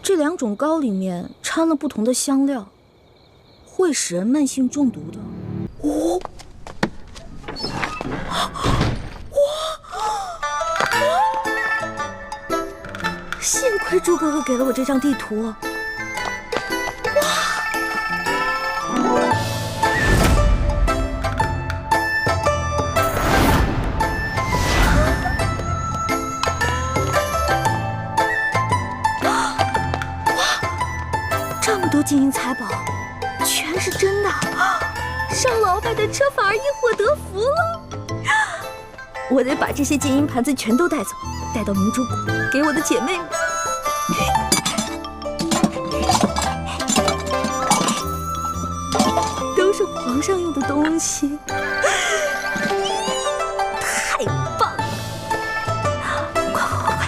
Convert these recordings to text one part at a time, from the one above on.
这两种膏里面掺了不同的香料，会使人慢性中毒的。哦，幸亏猪哥哥给了我这张地图。这么多金银财宝，全是真的，上老板的车反而因祸得福了。我得把这些金银盘子全都带走，带到明珠谷给我的姐妹们。都是皇上用的东西，太棒了！快！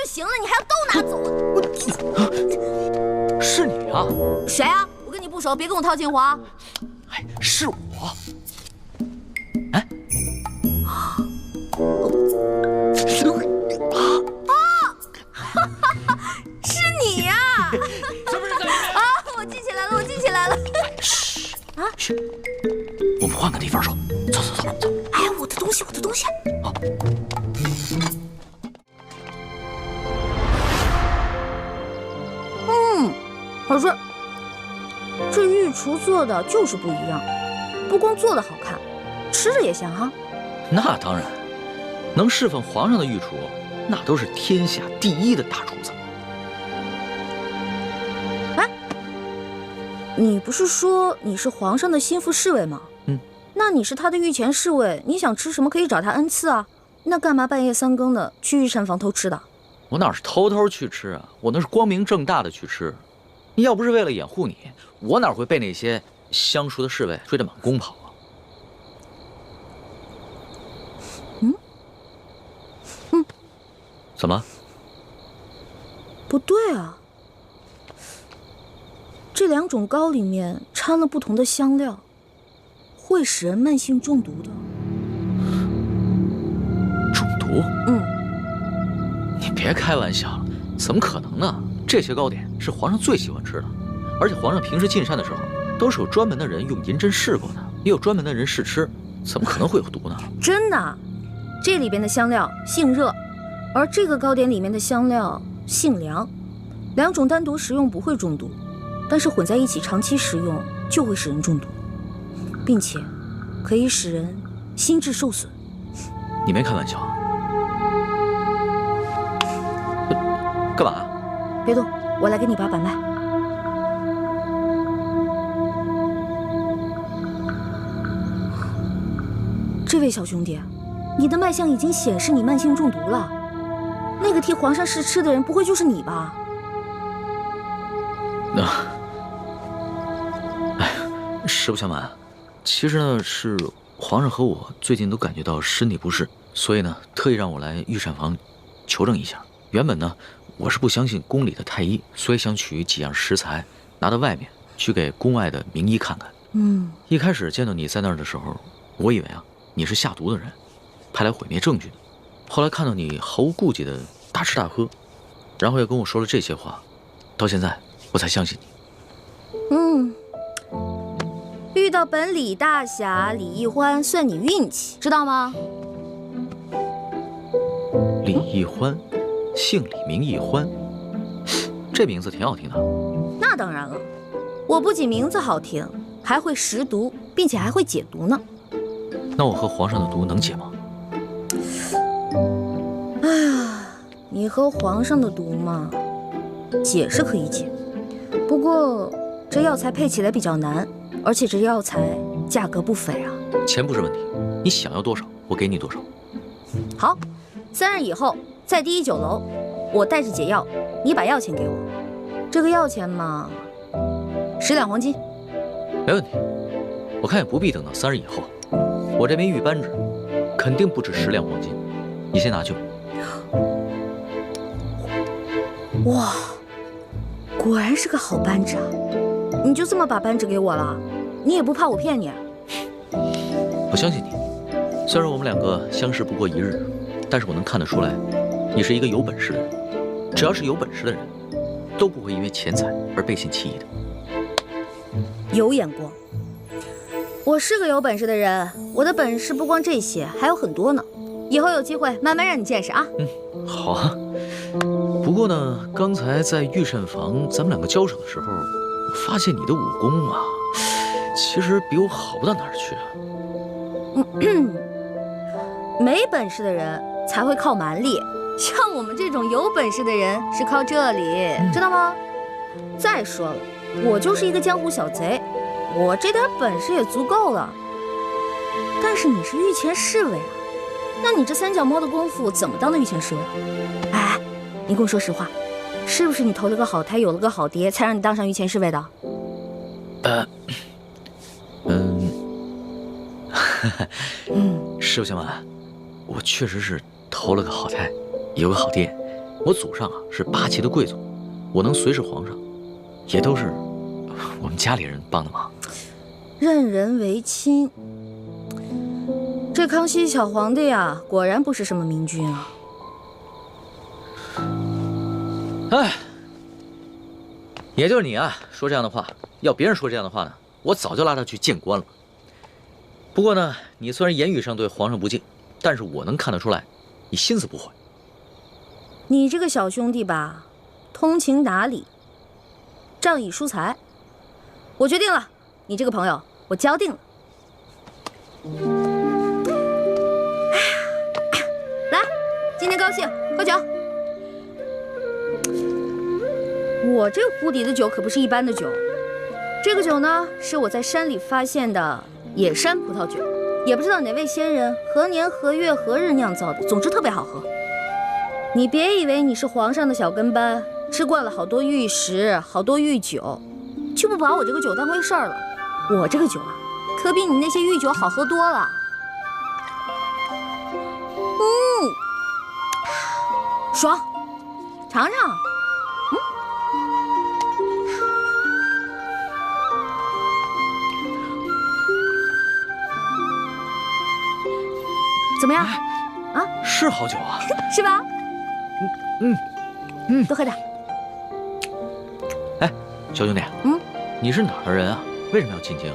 行了，你还要都拿走？是你啊？谁啊？我跟你不熟，别跟我套近乎啊！哎，是我。哎，是你呀！是不是在啊，我记起来了，我记起来了。嘘啊，嘘，我们换个地方说。走。哎，我的东西，我的东西。啊。可是这御厨做的就是不一样，不光做的好看，吃着也香哈。那当然，能侍奉皇上的御厨，那都是天下第一的大厨子。哎，你不是说你是皇上的心腹侍卫吗？那你是他的御前侍卫，你想吃什么可以找他恩赐啊。那干嘛半夜三更的去御膳房偷吃的？我哪是偷偷去吃啊，我那是光明正大的去吃。你要不是为了掩护你，我哪会被那些相熟的侍卫追得满宫跑啊？怎么？不对啊，这两种膏里面掺了不同的香料，会使人慢性中毒的。中毒？你别开玩笑了，怎么可能呢？这些糕点是皇上最喜欢吃的，而且皇上平时进膳的时候，都是有专门的人用银针试过的，也有专门的人试吃，怎么可能会有毒呢？真的，这里边的香料性热，而这个糕点里面的香料性凉，两种单独食用不会中毒，但是混在一起长期食用就会使人中毒，并且可以使人心智受损。你没开玩笑啊？干嘛？别动，我来给你把把脉。这位小兄弟，你的脉象已经显示你慢性中毒了。那个替皇上试吃的人，不会就是你吧？实不相瞒，其实呢是皇上和我最近都感觉到身体不适，所以呢特意让我来御膳房求证一下。原本呢我是不相信宫里的太医，所以想取几样食材拿到外面去给宫外的名医看看。一开始见到你在那儿的时候，我以为啊你是下毒的人，派来毁灭证据的。后来看到你毫无顾忌的大吃大喝，然后又跟我说了这些话，到现在我才相信你。遇到本李大侠李易欢算你运气，知道吗？李易欢，姓李名易欢，这名字挺好听的。那当然了，我不仅名字好听，还会识毒，并且还会解毒呢。那我和皇上的毒能解吗？哎呀，你和皇上的毒嘛，解是可以解，不过这药材配起来比较难，而且这药材价格不菲啊。钱不是问题，你想要多少，我给你多少。好，3日以后在第1酒楼，我带着解药，你把药钱给我。这个药钱嘛，10两黄金。没问题，我看也不必等到3日以后，我这枚玉扳指肯定不止10两黄金，你先拿去吧。哇，果然是个好扳指啊！你就这么把扳指给我了？你也不怕我骗你？我相信你，虽然我们两个相识不过1日，但是我能看得出来，你是一个有本事的人。只要是有本事的人，都不会因为钱财而背信弃义的。有眼光。我是个有本事的人，我的本事不光这些，还有很多呢。以后有机会慢慢让你见识啊。好啊。不过呢，刚才在御膳房咱们两个交手的时候，我发现你的武功啊，其实比我好不到哪儿去啊。没本事的人才会靠蛮力，像我们这种有本事的人是靠这里，知道吗？再说了，我就是一个江湖小贼，我这点本事也足够了。但是你是御前侍卫啊，那你这3脚猫的功夫怎么当的御前侍卫？哎，你跟我说实话，是不是你投了个好胎，有了个好爹，才让你当上御前侍卫的？实不相瞒，我确实是投了个好胎，有个好爹。我祖上啊是8旗的贵族，我能随侍皇上，也都是我们家里人帮的忙。任人唯亲，这康熙小皇帝呀，果然不是什么明君啊。哎，也就是你啊，说这样的话，要别人说这样的话呢，我早就拉他去见官了。不过呢，你虽然言语上对皇上不敬，但是我能看得出来，你心思不坏。你这个小兄弟吧，通情达理，仗义疏财。我决定了，你这个朋友，我交定了。来，今天高兴，喝酒。我这壶底的酒可不是一般的酒，这个酒呢，是我在山里发现的野山葡萄酒，也不知道哪位仙人何年何月何日酿造的，总之特别好喝。你别以为你是皇上的小跟班，吃惯了好多御食，好多御酒，就不把我这个酒当回事儿了。我这个酒啊，可比你那些御酒好喝多了。爽，尝尝。怎么样？啊，是好酒啊，是吧？多喝点。哎，小兄弟，你是哪儿的人啊？为什么要进京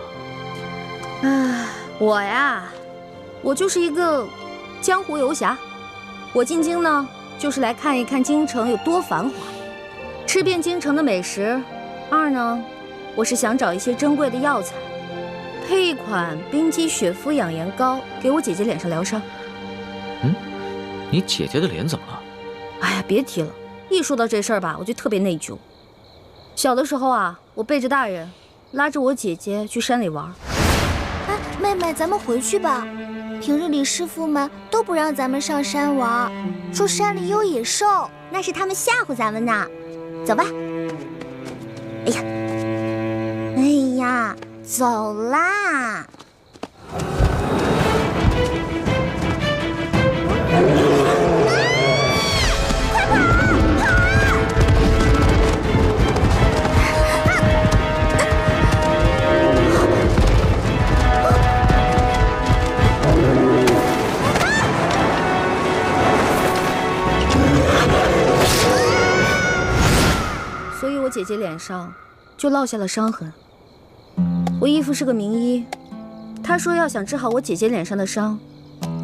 啊？我呀，我就是一个江湖游侠。我进京呢，就是来看一看京城有多繁华，吃遍京城的美食。2呢，我是想找一些珍贵的药材，配一款冰肌雪肤养颜膏，给我姐姐脸上疗伤。你姐姐的脸怎么了？哎呀，别提了，一说到这事儿吧，我就特别内疚。小的时候啊，我背着大人，拉着我姐姐去山里玩。哎，妹妹，咱们回去吧。平日里师傅们都不让咱们上山玩，说山里有野兽，那是他们吓唬咱们呢。走吧。哎呀，走啦！所以我姐姐脸上就落下了伤痕。我义父是个名医，他说要想治好我姐姐脸上的伤，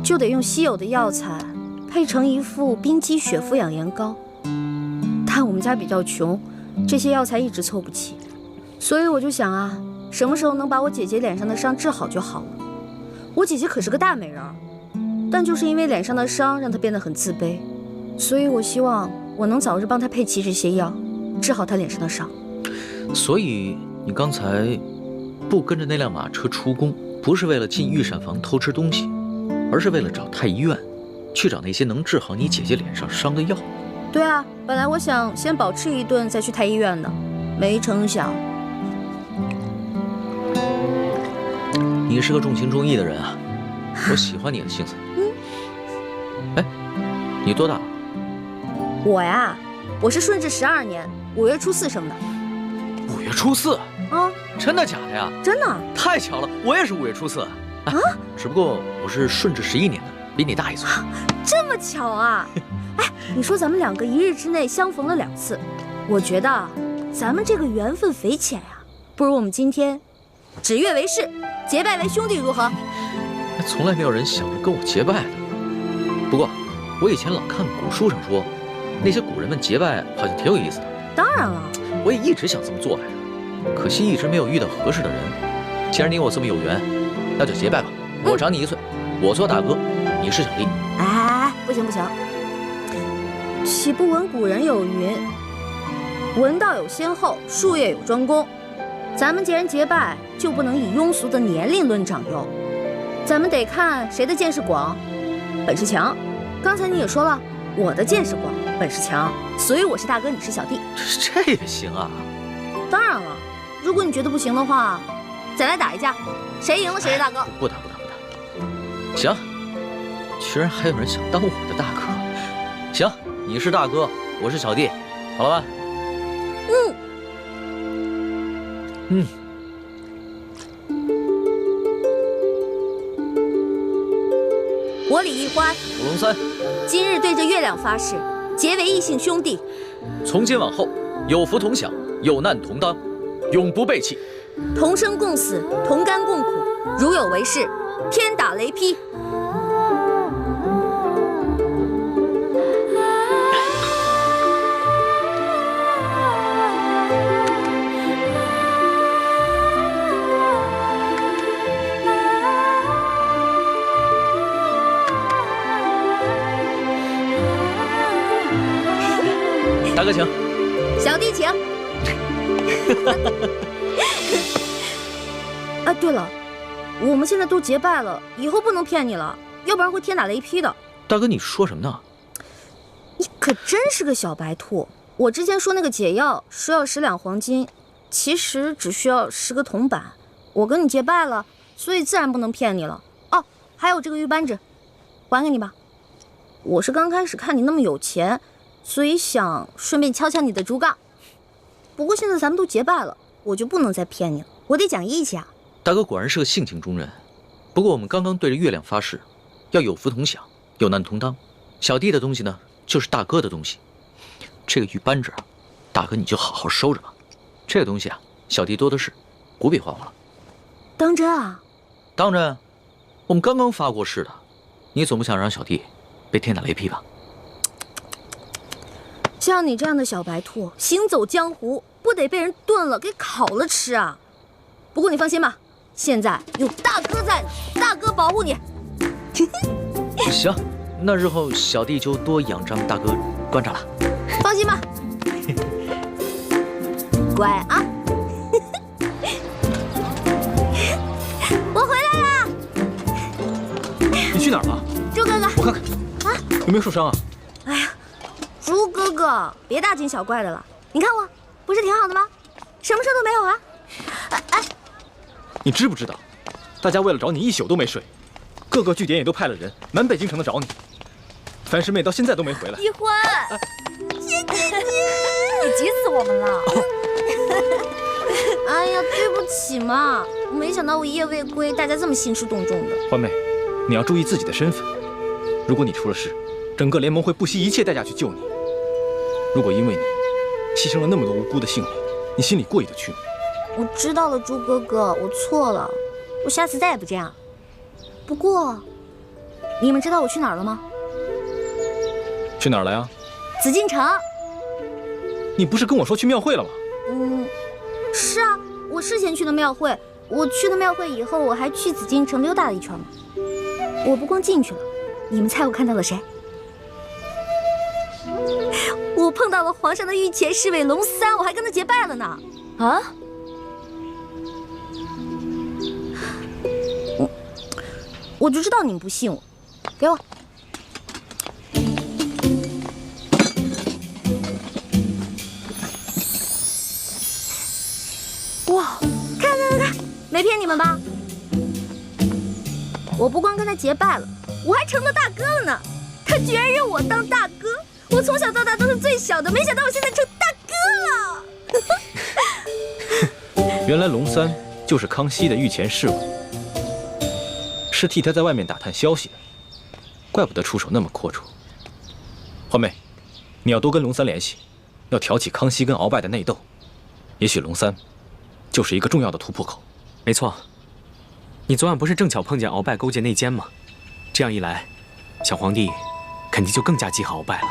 就得用稀有的药材，配成一副冰肌雪肤养颜膏。但我们家比较穷，这些药材一直凑不齐，所以我就想啊，什么时候能把我姐姐脸上的伤治好就好了。我姐姐可是个大美人儿，但就是因为脸上的伤让她变得很自卑，所以我希望我能早日帮她配齐这些药，治好她脸上的伤。所以你刚才不跟着那辆马车出宫，不是为了进御膳房偷吃东西，而是为了找太医院，去找那些能治好你姐姐脸上伤的药。对啊，本来我想先饱吃一顿再去太医院的，没成想。你是个重情重义的人啊，我喜欢你的性子。哎，你多大？我呀，我是顺治12年5月初4生的。5月初4啊？真的假的呀？真的。太巧了，我也是5月初4。啊？只不过我是顺治11年的，比你大1岁。这么巧啊？哎，你说咱们2个1日之内相逢了2次，我觉得咱们这个缘分匪浅呀，不如我们今天指月为誓，结拜为兄弟，如何？从来没有人想着跟我结拜的。不过我以前老看古书上说，那些古人们结拜好像挺有意思的。当然了，我也一直想这么做来着，可惜一直没有遇到合适的人。既然你我这么有缘，那就结拜吧。我长你1岁，我做大哥，你是小弟。哎，不行不行，岂不闻古人有云：文道有先后，术业有专攻。咱们既然结拜，就不能以庸俗的年龄论长幼，咱们得看谁的见识广，本事强。刚才你也说了，我的见识广，本事强，所以我是大哥，你是小弟。这也行啊？当然了，如果你觉得不行的话，再来打一架，谁赢了谁是大哥。不打。行，居然还有人想当我的大哥。行，你是大哥，我是小弟，好了吧？我李易欢，古龙三，今日对着月亮发誓，结为异姓兄弟。从今往后，有福同享，有难同当，永不背弃。同生共死，同甘共苦，如有违誓，天打雷劈。大哥请，小弟请。啊，对了，我们现在都结拜了，以后不能骗你了，要不然会天打雷劈的。大哥，你说什么呢？你可真是个小白兔！我之前说那个解药说要10两黄金，其实只需要10个铜板。我跟你结拜了，所以自然不能骗你了。哦，还有这个玉扳指，还给你吧。我是刚开始看你那么有钱，所以想顺便敲敲你的竹杠。不过现在咱们都结拜了，我就不能再骗你了，我得讲义气啊。大哥果然是个性情中人。不过我们刚刚对着月亮发誓，要有福同享，有难同当。小弟的东西呢，就是大哥的东西。这个玉扳指啊，大哥你就好好收着吧。这个东西啊，小弟多的是，不必还我了。当真啊？当真。我们刚刚发过誓的，你总不想让小弟被天打雷劈吧？像你这样的小白兔，行走江湖不得被人炖了给烤了吃啊！不过你放心吧，现在有大哥在呢，大哥保护你。行，那日后小弟就多仰仗大哥观察了。放心吧，乖啊！我回来了。你去哪儿了？猪哥哥，我看看啊，有没有受伤啊？哎呀，猪哥哥，别大惊小怪的了。你看我不是挺好的吗？什么事都没有啊。哎，你知不知道，大家为了找你1宿都没睡，各个据点也都派了人，满北京城的找你。樊师妹到现在都没回来。易欢，谢谢你，急死我们了。哎呀，对不起嘛，没想到我一夜未归，大家这么兴师动众的。欢妹，你要注意自己的身份。如果你出了事，整个联盟会不惜一切代价去救你。如果因为你牺牲了那么多无辜的性命，你心里过意得去吗？我知道了，猪哥哥，我错了，我下次再也不这样。不过，你们知道我去哪儿了吗？去哪儿了呀？紫禁城。你不是跟我说去庙会了吗？是啊，我是先去的庙会。我去了庙会以后，我还去紫禁城溜达了一圈嘛。我不光进去了，你们猜我看到了谁？我碰到了皇上的御前侍卫龙三，我还跟他结拜了呢。啊？我就知道你们不信我，给我。哇，看，没骗你们吧？我不光跟他结拜了，我还成了大哥了呢。他居然认我当大哥，我从小到大都是最小的，没想到我现在成大哥了。原来龙三就是康熙的御前侍卫，是替他在外面打探消息的，怪不得出手那么阔绰。欢妹，你要多跟龙三联系，要挑起康熙跟鳌拜的内斗，也许龙三就是一个重要的突破口。没错，你昨晚不是正巧碰见鳌拜勾结内奸吗？这样一来，小皇帝肯定就更加记恨鳌拜了。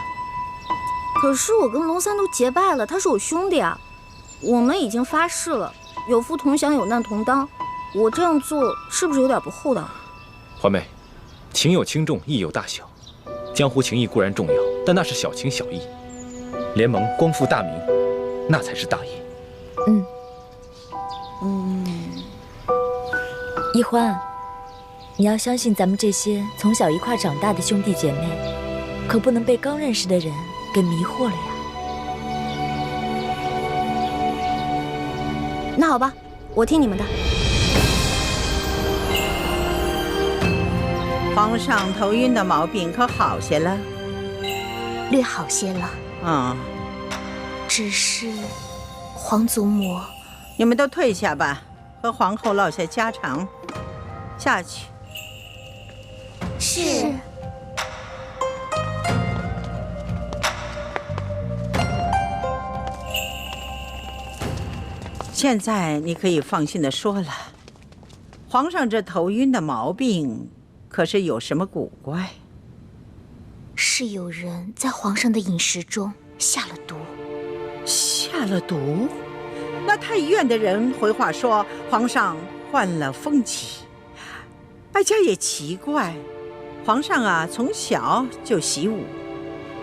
可是我跟龙三都结拜了，他是我兄弟啊，我们已经发誓了，有福同享，有难同当。我这样做是不是有点不厚道？欢妹，情有轻重，义有大小。江湖情义固然重要，但那是小情小义。联盟光复大明，那才是大义。一欢，你要相信咱们这些从小一块长大的兄弟姐妹，可不能被刚认识的人给迷惑了呀。那好吧，我听你们的。皇上头晕的毛病可好些了？略好些了。只是皇祖母，你们都退下吧，和皇后唠些家常。下去。是。现在你可以放心的说了，皇上这头晕的毛病可是有什么古怪？是有人在皇上的饮食中下了毒。下了毒？那太医院的人回话说皇上患了风疾。哀家也奇怪，皇上啊从小就习武，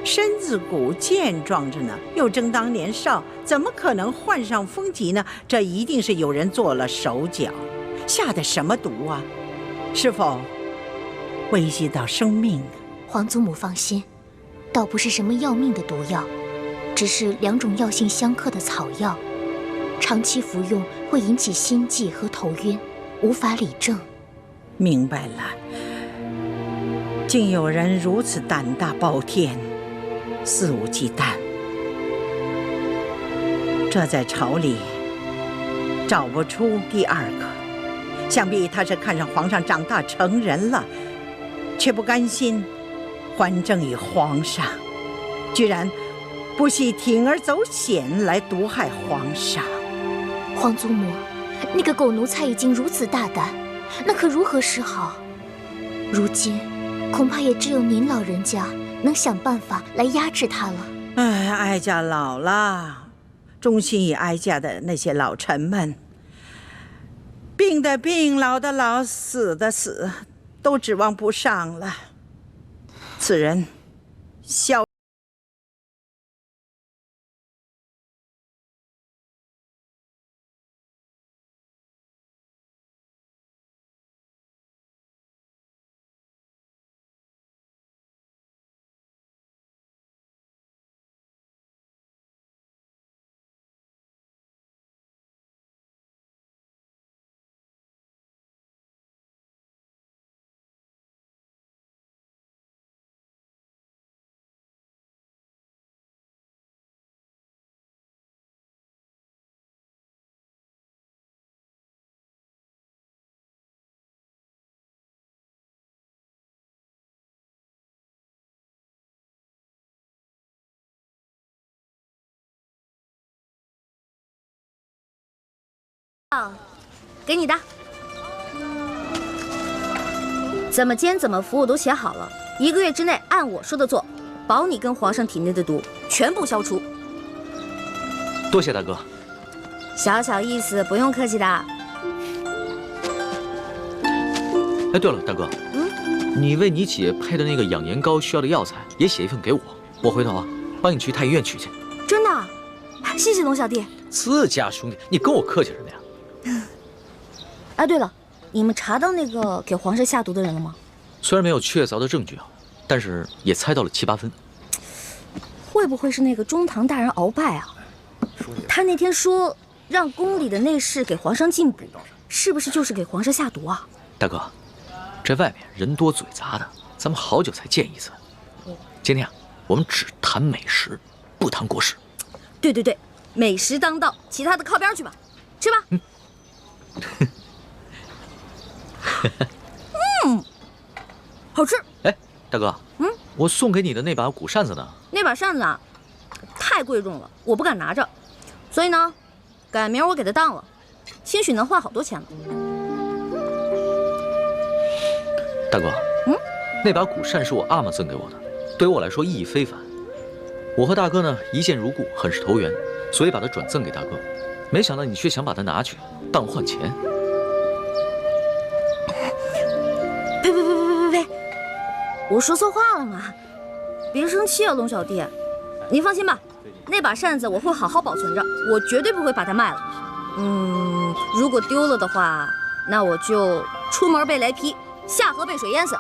身子骨健壮着呢，又正当年少，怎么可能患上风疾呢？这一定是有人做了手脚，下的什么毒啊？是否危及到生命？皇祖母放心，倒不是什么要命的毒药，只是2种药性相克的草药，长期服用会引起心悸和头晕，无法理政。明白了，竟有人如此胆大包天，肆无忌惮，这在朝里找不出第二个。想必他是看上皇上长大成人了，却不甘心还政于皇上，居然不惜铤而走险来毒害皇上。皇祖母，那个狗奴才已经如此大胆，那可如何是好？如今恐怕也只有您老人家能想办法来压制他了。哀家老了，忠心于哀家的那些老臣们，病的病，老的老，死的死，都指望不上了。此人小给你的，怎么煎怎么服我都写好了，1个月之内按我说的做。保你跟皇上体内的毒全部消除。多谢大哥。小小意思，不用客气的。哎，对了，大哥，你为你姐配的那个养颜膏需要的药材也写一份给我，我回头帮你去太医院取去。真的？谢谢龙小弟。自家兄弟，你跟我客气什么呀？哎，对了，你们查到那个给皇上下毒的人了吗？虽然没有确凿的证据但是也猜到了7、8分。会不会是那个中堂大人鳌拜啊？他那天说让宫里的内侍给皇上进补，是不是就是给皇上下毒啊？大哥，这外面人多嘴杂的，咱们好久才见一次。今天我们只谈美食，不谈国事。对，美食当道，其他的靠边去吧，吃吧。好吃。哎，大哥，我送给你的那把古扇子呢？那把扇子啊，太贵重了，我不敢拿着，所以呢，改明儿我给它当了，兴许能换好多钱呢。大哥，那把古扇是我阿玛赠给我的，对于我来说意义非凡。我和大哥呢一见如故，很是投缘，所以把它转赠给大哥。没想到你却想把它拿去当换钱。呸！我说错话了嘛，别生气啊，龙小弟。你放心吧，那把扇子我会好好保存着，我绝对不会把它卖了。如果丢了的话，那我就出门被雷劈，下河被水淹死。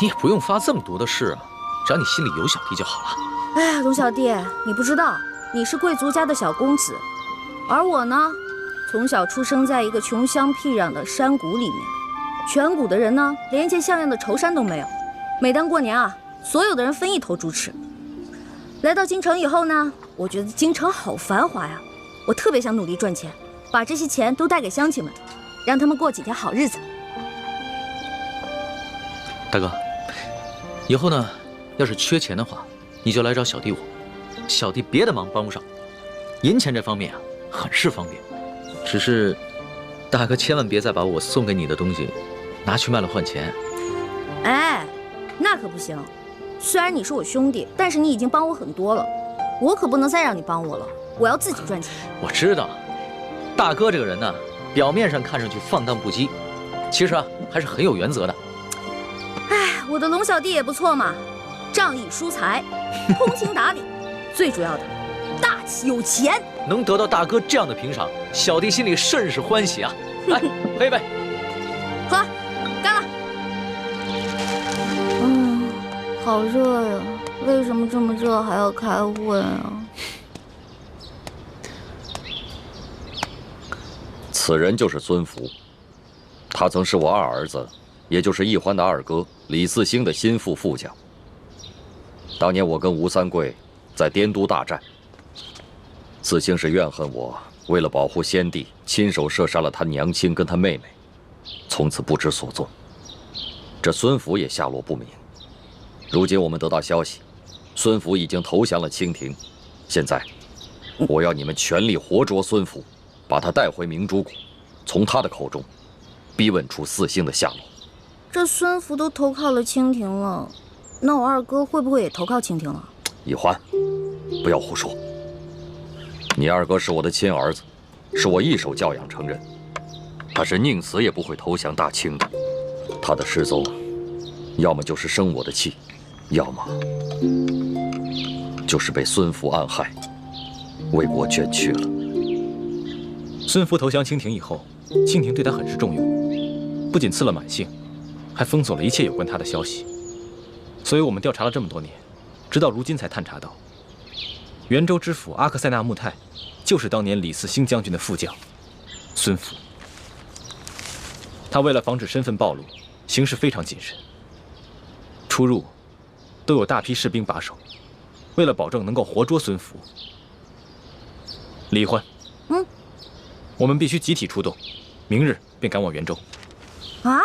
你也不用发这么多的誓啊，只要你心里有小弟就好了。哎，龙小弟，你不知道，你是贵族家的小公子，而我呢，从小出生在一个穷乡僻壤的山谷里面，全谷的人呢，连一件像样的绸衫都没有。每当过年啊，所有的人分一头猪吃。来到京城以后呢，我觉得京城好繁华呀，我特别想努力赚钱，把这些钱都带给乡亲们，让他们过几天好日子。大哥，以后呢，要是缺钱的话，你就来找小弟我，小弟别的忙帮不上，银钱这方面很是方便。只是，大哥千万别再把我送给你的东西拿去卖了换钱。哎，那可不行。虽然你是我兄弟，但是你已经帮我很多了，我可不能再让你帮我了，我要自己赚钱。我知道，大哥这个人呢，表面上看上去放荡不羁，其实还是很有原则的。哎，我的龙小弟也不错嘛，仗义疏财，通情达理，最主要的，大气有钱。能得到大哥这样的评赏，小弟心里甚是欢喜啊！来，喝一杯。喝，干了。好热呀，为什么这么热还要开会啊？此人就是孙福，他曾是我二儿子，也就是奕欢的二哥李嗣兴的心腹副将。当年我跟吴三桂在滇都大战，嗣兴是怨恨我为了保护先帝，亲手射杀了他娘亲跟他妹妹，从此不知所踪。这孙福也下落不明。如今我们得到消息，孙福已经投降了清廷。现在，我要你们全力活捉孙福，把他带回明珠谷，从他的口中逼问出嗣兴的下落。这孙福都投靠了清廷了，那我二哥会不会也投靠清廷了？奕欢，不要胡说。你二哥是我的亲儿子，是我一手教养成人，他是宁死也不会投降大清的。他的失踪，要么就是生我的气，要么就是被孙福暗害，为国捐躯了。孙福投降清廷以后，清廷对他很是重用，不仅赐了满姓，还封锁了一切有关他的消息。所以我们调查了这么多年，直到如今才探查到，元州知府阿克塞纳木泰就是当年李嗣兴将军的副将孙福。他为了防止身份暴露，行事非常谨慎，出入都有大批士兵把守。为了保证能够活捉孙福，李欢，我们必须集体出动，明日便赶往元州。啊，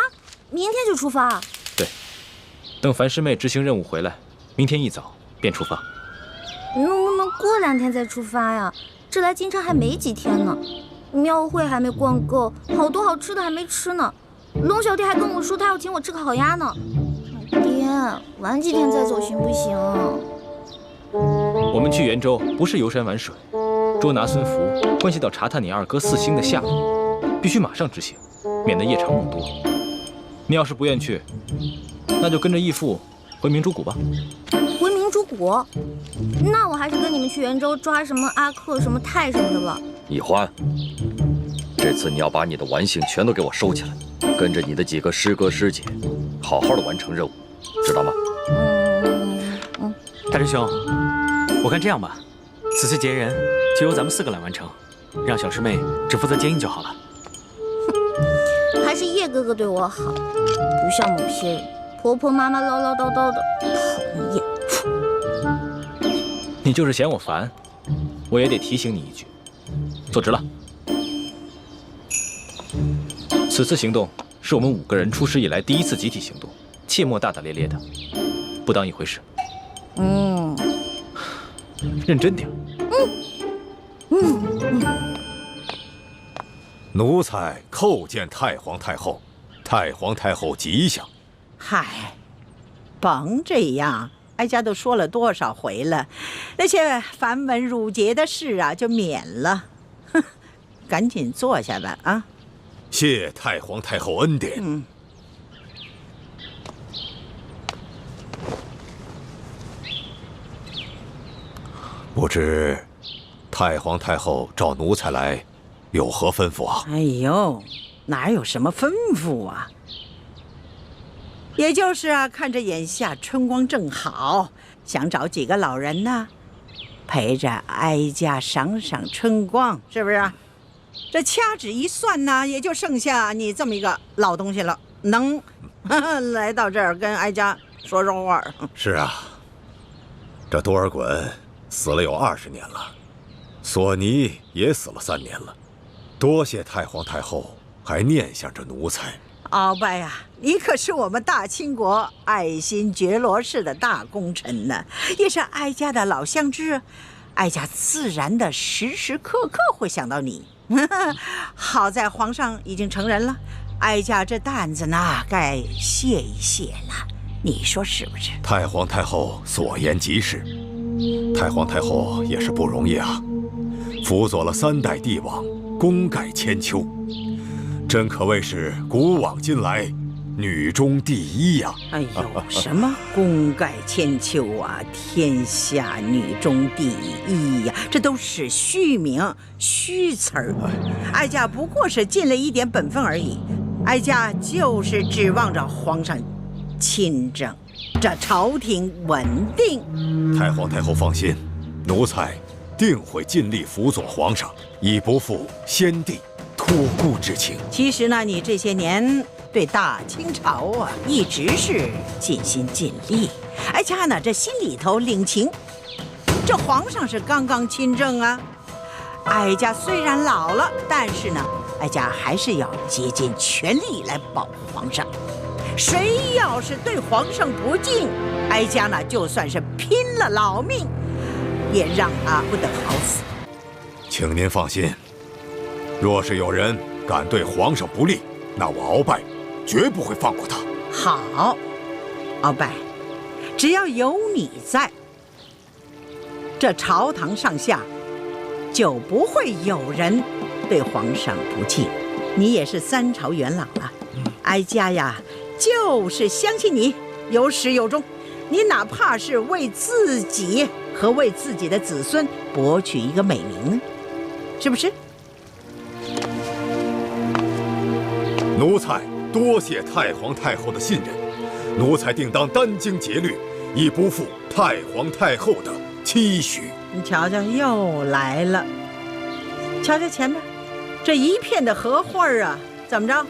明天就出发？对，等樊师妹执行任务回来，明天一早便出发。能不能过2天再出发呀？这来京城还没几天呢，庙会还没逛够，好多好吃的还没吃呢。龙小弟还跟我说他要请我吃烤鸭呢。爹，晚几天再走行不行？我们去元州不是游山玩水，捉拿孙福关系到查探你二哥4星的下落，必须马上执行，免得夜长梦多。你要是不愿去，那就跟着义父回明珠谷吧。回明珠谷？那我还是跟你们去元州抓什么阿克、什么泰什么的吧。易欢，这次你要把你的玩性全都给我收起来，跟着你的几个师哥师姐，好好的完成任务，知道吗？大师兄，我看这样吧，此次劫人就由咱们4个来完成，让小师妹只负责接应就好了。还是叶哥哥对我好，不像某些人婆婆妈妈唠唠叨叨的，讨厌。你就是嫌我烦，我也得提醒你一句，坐直了。此次行动是我们5个人出师以来第一次集体行动，切莫大大咧咧的，不当一回事。认真点。奴才叩见太皇太后，太皇太后吉祥。嗨，甭这样，哀家都说了多少回了，那些繁文缛节的事啊，就免了。哼，赶紧坐下吧啊！谢太皇太后恩典。不知太皇太后召奴才来，有何吩咐啊？哎呦，哪有什么吩咐啊？也就是啊，看着眼下春光正好，想找几个老人呢，陪着哀家赏赏春光，是不是？这掐指一算呢，也就剩下你这么一个老东西了，能来到这儿跟哀家说说话。是啊，这多尔衮死了有20年了，索尼也死了3年了，多谢太皇太后还念想着奴才。鳌拜呀，你可是我们大清国爱新觉罗氏的大功臣呢，也是哀家的老相知，哀家自然的时时刻刻会想到你。好在皇上已经成人了，哀家这担子呢该卸一卸了，你说是不是？太皇太后所言极是，太皇太后也是不容易啊，辅佐了3代帝王，功盖千秋，真可谓是古往今来女中第一呀！哎呦，什么功盖千秋啊，天下女中第一呀，这都是虚名虚词儿。哀家不过是尽了一点本分而已，哀家就是指望着皇上亲政，这朝廷稳定。太皇太后放心，奴才定会尽力辅佐皇上，以不负先帝托孤之情。其实呢，你这些年对大清朝啊，一直是尽心尽力。哀家呢，这心里头领情。这皇上是刚刚亲政啊，哀家虽然老了，但是呢，哀家还是要竭尽全力来保护皇上。谁要是对皇上不敬，哀家呢，就算是拼了老命，也让他不得好死。请您放心，若是有人敢对皇上不利，那我鳌拜绝不会放过他。好，鳌拜，只要有你在，这朝堂上下就不会有人对皇上不敬。你也是3朝元老了，哀家呀，就是相信你有始有终。你哪怕是为自己和为自己的子孙博取一个美名呢，是不是？奴才多谢太皇太后的信任，奴才定当殚精竭虑，以不负太皇太后的期许。你瞧瞧，又来了。瞧瞧前面这一片的荷花啊，怎么着？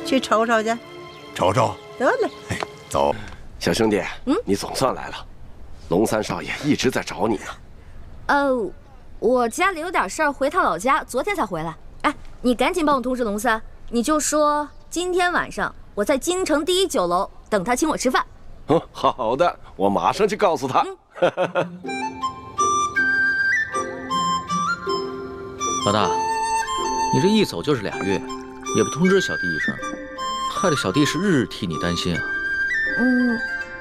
去瞅瞅去。瞅瞅。得嘞。走。小兄弟，你总算来了。龙三少爷一直在找你呢。我家里有点事儿，回趟老家，昨天才回来。哎，你赶紧帮我通知龙三，你就说今天晚上我在京城第1酒楼等他请我吃饭。好的，我马上去告诉他。老大，你这一走就是2月，也不通知小弟一声，害得小弟是日日替你担心啊。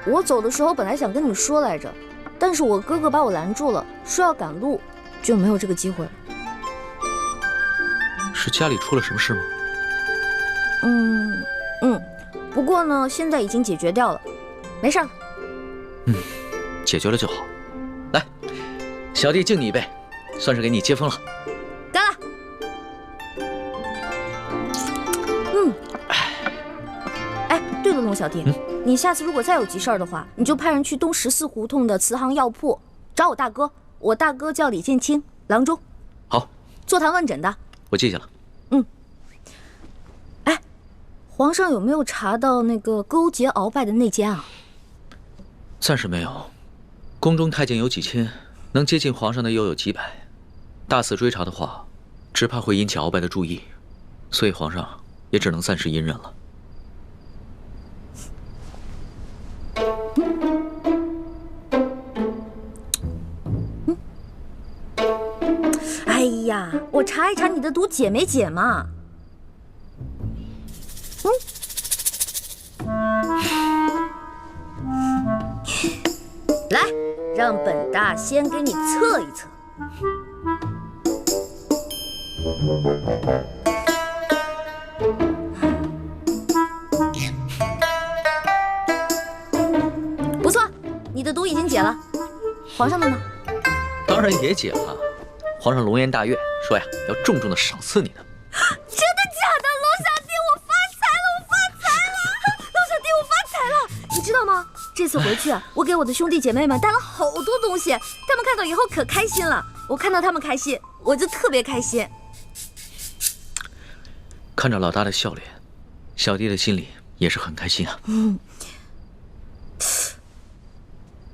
我走的时候本来想跟你说来着，但是我哥哥把我拦住了，说要赶路，就没有这个机会了。是家里出了什么事吗？不过呢，现在已经解决掉了，没事了。解决了就好。来，小弟敬你一杯，算是给你接风了。干了。哎，对了，龙小弟，你下次如果再有急事儿的话，你就派人去东14胡同的慈航药铺找我大哥，我大哥叫李建清，郎中。好，座谈问诊的。我记下了。哎，皇上有没有查到那个勾结鳌拜的内奸啊？暂时没有。宫中太监有几千，能接近皇上的又有几百，大肆追查的话，只怕会引起鳌拜的注意，所以皇上也只能暂时隐忍了。哎呀，我查一查你的毒解没解嘛？来，让本大先给你测一测。不错，你的毒已经解了。皇上的呢？当然也解了。皇上龙颜大悦，说呀要重重的赏赐你的。真的假的？龙小弟，我发财了！我发财了！龙小弟，我发财了！你知道吗？这次回去啊，我给我的兄弟姐妹们带了好多东西，他们看到以后可开心了。我看到他们开心，我就特别开心。看着老大的笑脸，小弟的心里也是很开心啊。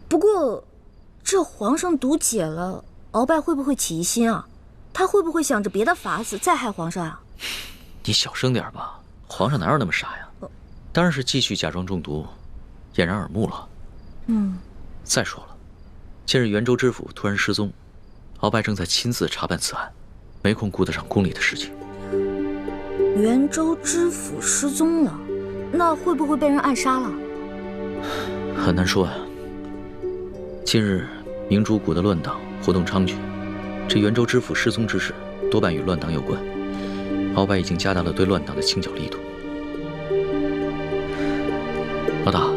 不过，这皇上毒解了，鳌拜会不会起疑心啊？他会不会想着别的法子再害皇上啊？你小声点吧，皇上哪有那么傻呀？当然是继续假装中毒，掩人耳目了。再说了，近日元州知府突然失踪，鳌拜正在亲自查办此案，没空顾得上宫里的事情。元州知府失踪了，那会不会被人暗杀了？很难说呀。近日明珠谷的乱党活动猖獗，这元州知府失踪之事多半与乱党有关。鳌拜已经加大了对乱党的清剿力度。老大，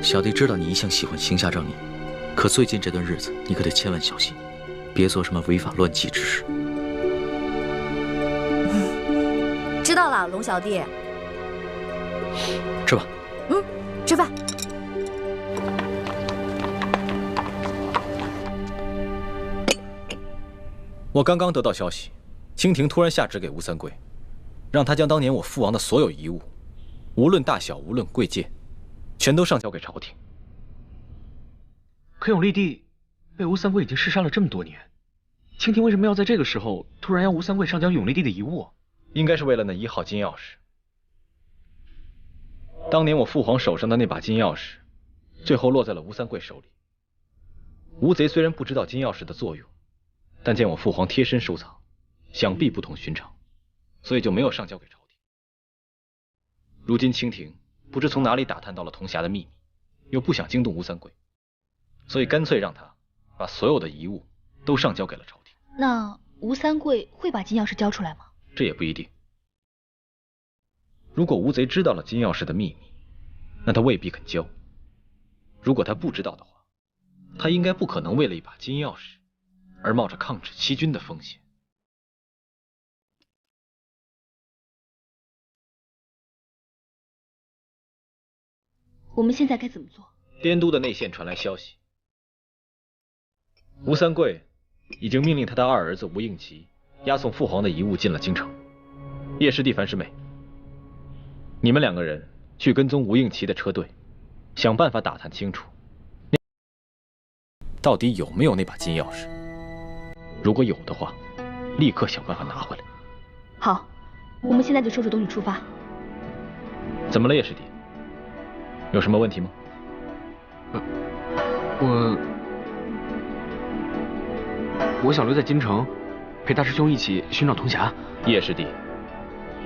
小弟知道你一向喜欢行侠仗义，可最近这段日子你可得千万小心，别做什么违法乱纪之事。知道了，龙小弟。吃吧。吃饭。我刚刚得到消息，清廷突然下旨给吴三桂，让他将当年我父王的所有遗物，无论大小，无论贵贱，全都上交给朝廷。可永历帝被吴三桂已经弑杀了这么多年，清廷为什么要在这个时候突然要吴三桂上交永历帝的遗物？应该是为了那1号金钥匙。当年我父皇手上的那把金钥匙，最后落在了吴三桂手里。吴贼虽然不知道金钥匙的作用，但见我父皇贴身收藏，想必不同寻常，所以就没有上交给朝廷。如今清廷不知从哪里打探到了铜匣的秘密，又不想惊动吴三桂，所以干脆让他把所有的遗物都上交给了朝廷。那吴三桂会把金钥匙交出来吗？这也不一定。如果吴贼知道了金钥匙的秘密，那他未必肯交；如果他不知道的话，他应该不可能为了一把金钥匙而冒着抗旨欺君的风险。我们现在该怎么做？滇都的内线传来消息，吴三桂已经命令他的二儿子吴应奇押送父皇的遗物进了京城。叶师弟、樊师妹，你们2个人去跟踪吴应奇的车队，想办法打探清楚到底有没有那把金钥匙。如果有的话，立刻想办法拿回来。好，我们现在就收拾东西出发。怎么了，叶师弟？有什么问题吗？我想留在京城，陪大师兄一起寻找铜匣。叶师弟，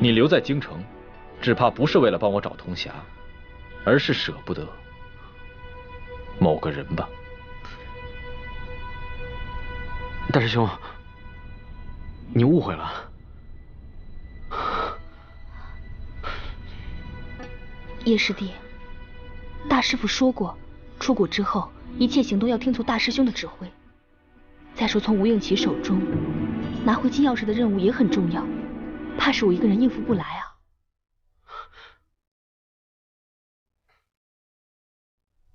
你留在京城，只怕不是为了帮我找铜匣，而是舍不得某个人吧。大师兄，你误会了。叶师弟，大师傅说过，出谷之后，一切行动要听从大师兄的指挥。再说，从吴应奇手中拿回金钥匙的任务也很重要，怕是我一个人应付不来啊。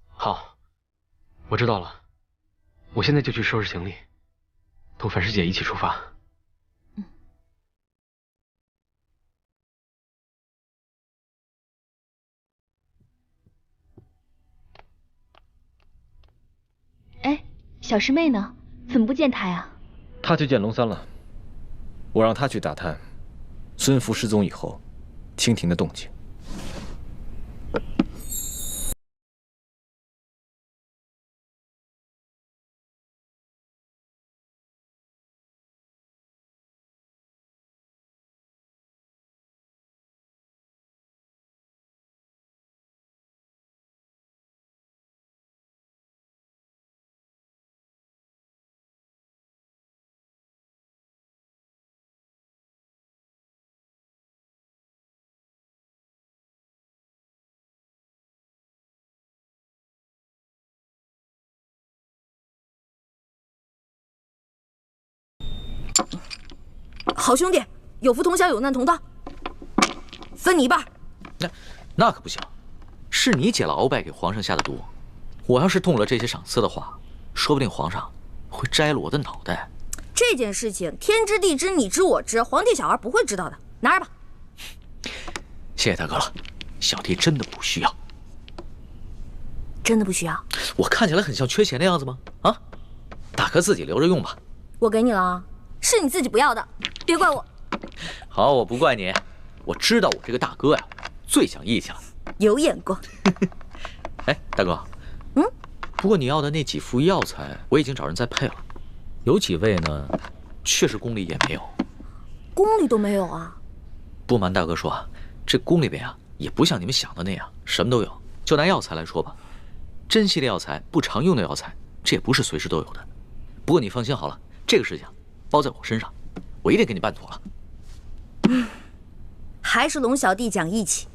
好，我知道了，我现在就去收拾行李，同樊师姐一起出发。哎，小师妹呢？怎么不见她呀？她去见龙三了，我让她去打探孙福失踪以后蜻蜓的动静。好兄弟，有福同享，有难同当，分你一半。那可不行，是你解了鳌拜给皇上下的毒，我要是动了这些赏赐的话，说不定皇上会摘了我的脑袋。这件事情天知地知，你知我知，皇帝小儿不会知道的，拿着吧。谢谢大哥了，小弟真的不需要。真的不需要？我看起来很像缺钱的样子吗？啊，大哥自己留着用吧。我给你了啊，是你自己不要的，别怪我。好，我不怪你。我知道我这个大哥呀，最讲义气了，有眼光。哎，大哥，不过你要的那几副药材，我已经找人在配了，有几味呢，确实宫里也没有。宫里都没有啊？不瞒大哥说啊，这宫里边啊，也不像你们想的那样，什么都有。就拿药材来说吧，珍稀的药材、不常用的药材，这也不是随时都有的。不过你放心好了，这个事情包在我身上，我一定给你办妥了。还是龙小弟讲义气。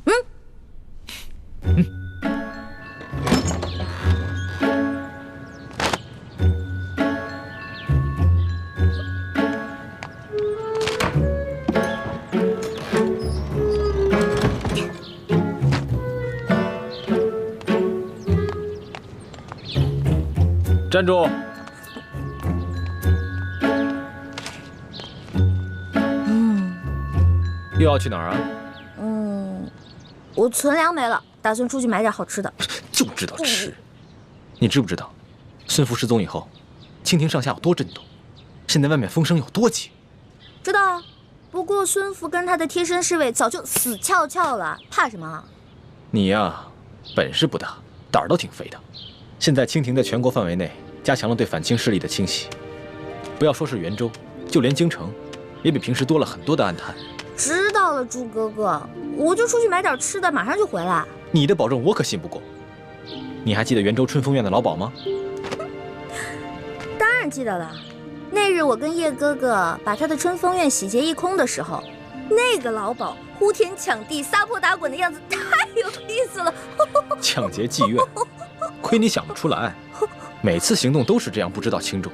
站住！又要去哪儿啊？我存粮没了，打算出去买点好吃的。就知道吃。你知不知道，孙福失踪以后，蜻蜓上下有多震动？现在外面风声有多急？知道啊，不过孙福跟他的贴身侍卫早就死翘翘了，怕什么？你呀，本事不大，胆儿倒挺肥的。现在蜻蜓在全国范围内加强了对反清势力的清洗，不要说是袁州，就连京城，也比平时多了很多的暗探。知道了，猪哥哥，我就出去买点吃的，马上就回来。你的保证我可信不过。你还记得袁州春风院的老鸨吗？当然记得了。那日我跟叶哥哥把他的春风院洗劫一空的时候，那个老鸨呼天抢地、撒泼打滚的样子太有意思了。抢劫妓院，亏你想不出来。每次行动都是这样，不知道轻重。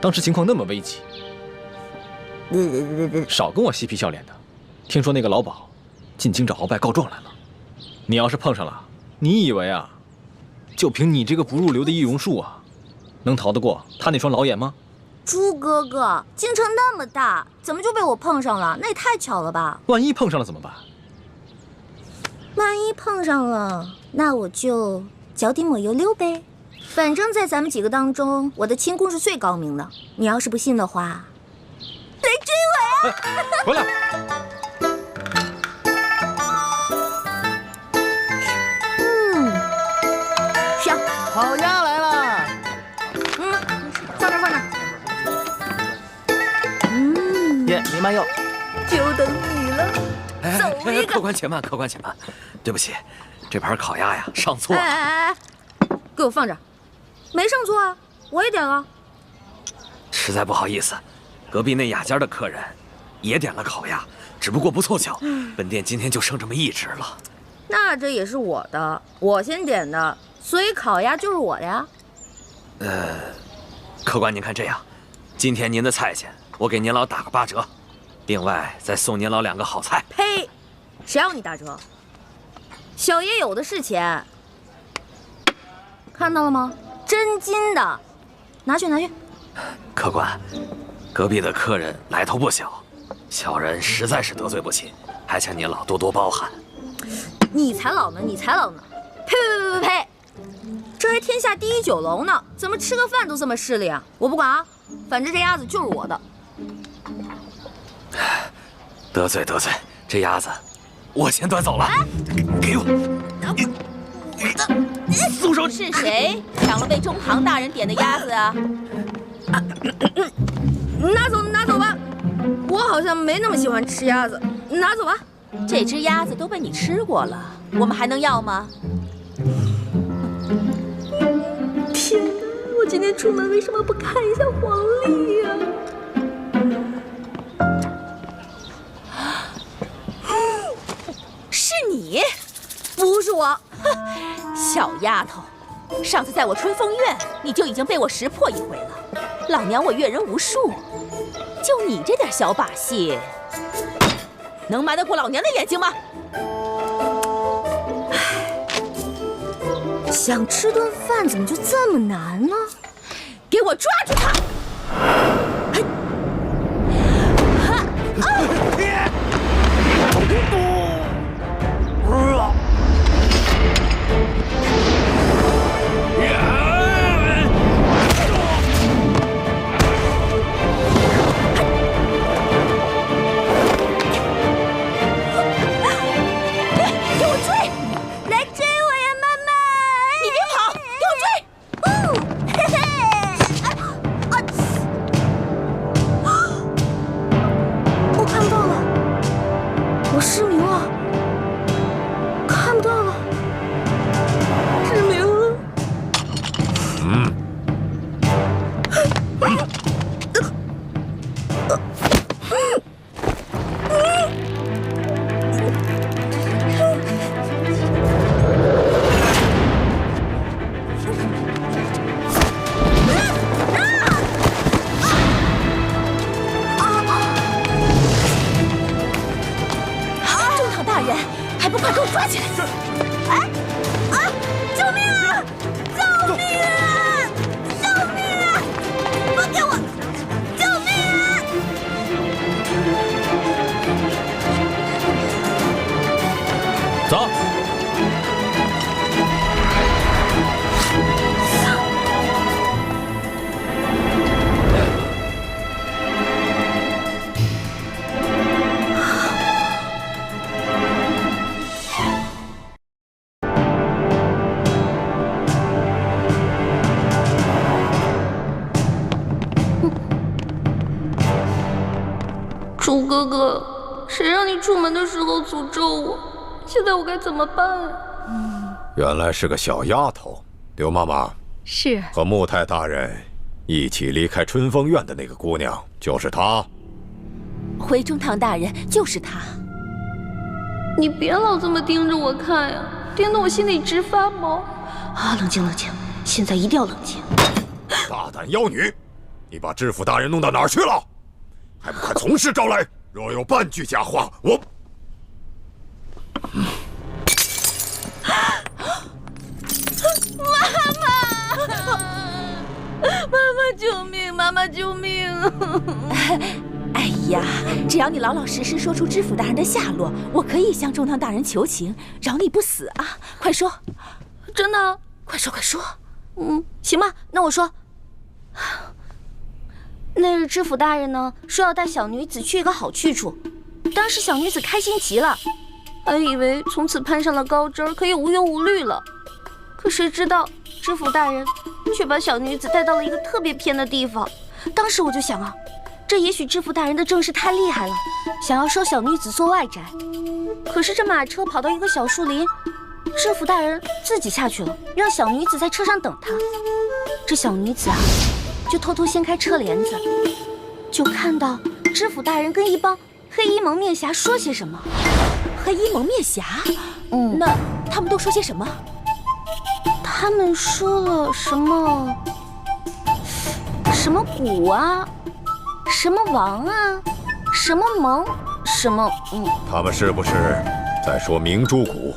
当时情况那么危急，少跟我嬉皮笑脸的。听说那个老鸨进京找鳌拜告状来了，你要是碰上了，你以为啊，就凭你这个不入流的易容术啊，能逃得过他那双老眼吗？猪哥哥，京城那么大，怎么就被我碰上了？那也太巧了吧！万一碰上了怎么办？万一碰上了，那我就脚底抹油溜呗。反正在咱们几个当中，我的轻功是最高明的。你要是不信的话，来追我呀！回来！香，好鸭来了。放这放这。爷，您慢用。就等你了，走一个。客官且慢，客官且慢，对不起，这盘烤鸭呀上错了。哎，给我放这儿。没上错啊，我也点了。实在不好意思，隔壁那雅间的客人也点了烤鸭，只不过不凑巧，本店今天就剩这么一只了。那这也是我的，我先点的，所以烤鸭就是我的呀。客官您看这样，今天您的菜钱我给您老打个8折，另外再送您老2个好菜。呸！谁要你打折？小爷有的是钱，看到了吗？真金的，拿去拿去。客官，隔壁的客人来头不小，小人实在是得罪不起，还请您老多多包涵。你才老呢，你才老呢！呸呸呸呸呸！这还天下第一酒楼呢，怎么吃个饭都这么势利啊？我不管啊，反正这鸭子就是我的。得罪得罪，这鸭子我先端走了。给我！松手！是谁抢了被中堂大人点的鸭子啊？拿走拿走吧，我好像没那么喜欢吃鸭子，拿走吧。这只鸭子都被你吃过了，我们还能要吗？天哪，我今天出门为什么不看一下黄历呀？是你？不是我，小丫头，上次在我春风院，你就已经被我识破一回了。老娘我阅人无数，就你这点小把戏，能瞒得过老娘的眼睛吗？想吃顿饭怎么就这么难呢？给我抓住他！楚哥哥，谁让你出门的时候诅咒我？现在我该怎么办啊？原来是个小丫头，刘妈妈。是。和穆太大人一起离开春风院的那个姑娘，就是她。回中堂大人就是她。你别老这么盯着我看呀，盯得我心里直发毛。啊，冷静冷静，现在一定要冷静。大胆妖女，你把知府大人弄到哪儿去了？还不快从实招来！若有半句假话，我……妈妈救命！妈妈救命！哎呀，只要你老老实实说出知府大人的下落，我可以向中堂大人求情，饶你不死啊！快说！真的？快说快说！行吧，那我说。那日知府大人呢，说要带小女子去一个好去处，当时小女子开心极了，还以为从此攀上了高枝，可以无忧无虑了。可谁知道知府大人却把小女子带到了一个特别偏的地方。当时我就想啊，这也许知府大人的正事太厉害了，想要收小女子做外宅。可是这马车跑到一个小树林，知府大人自己下去了，让小女子在车上等他。这小女子啊，就偷偷掀开车帘子，就看到知府大人跟一帮黑衣蒙面侠说些什么。黑衣蒙面侠？那他们都说些什么？他们说了什么？什么谷啊，什么王啊，什么蒙，什么他们是不是在说明珠谷、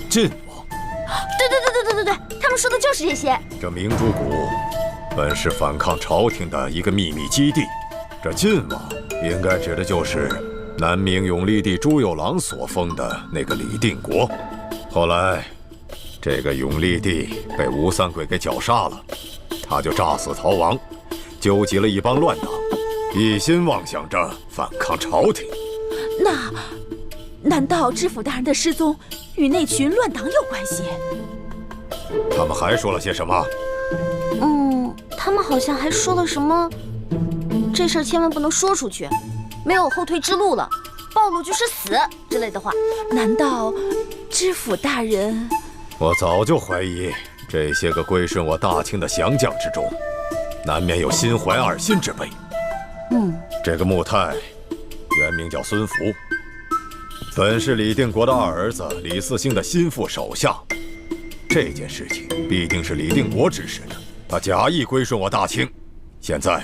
晋王？对，他们说的就是这些。这明珠谷本是反抗朝廷的一个秘密基地，这晋王应该指的就是南明永历帝朱由榔所封的那个李定国。后来，这个永历帝被吴三桂给绞杀了，他就诈死逃亡，纠集了一帮乱党，一心妄想着反抗朝廷。难道知府大人的失踪与那群乱党有关系？他们还说了些什么？他们好像还说了什么，这事儿千万不能说出去，没有后退之路了，暴露就是死之类的话。难道知府大人？我早就怀疑这些个归顺我大清的降将之中，难免有心怀二心之辈。这个穆泰原名叫孙福，本是李定国的二儿子李嗣兴的心腹手下。这件事情必定是李定国指使的，他假意归顺我大清，现在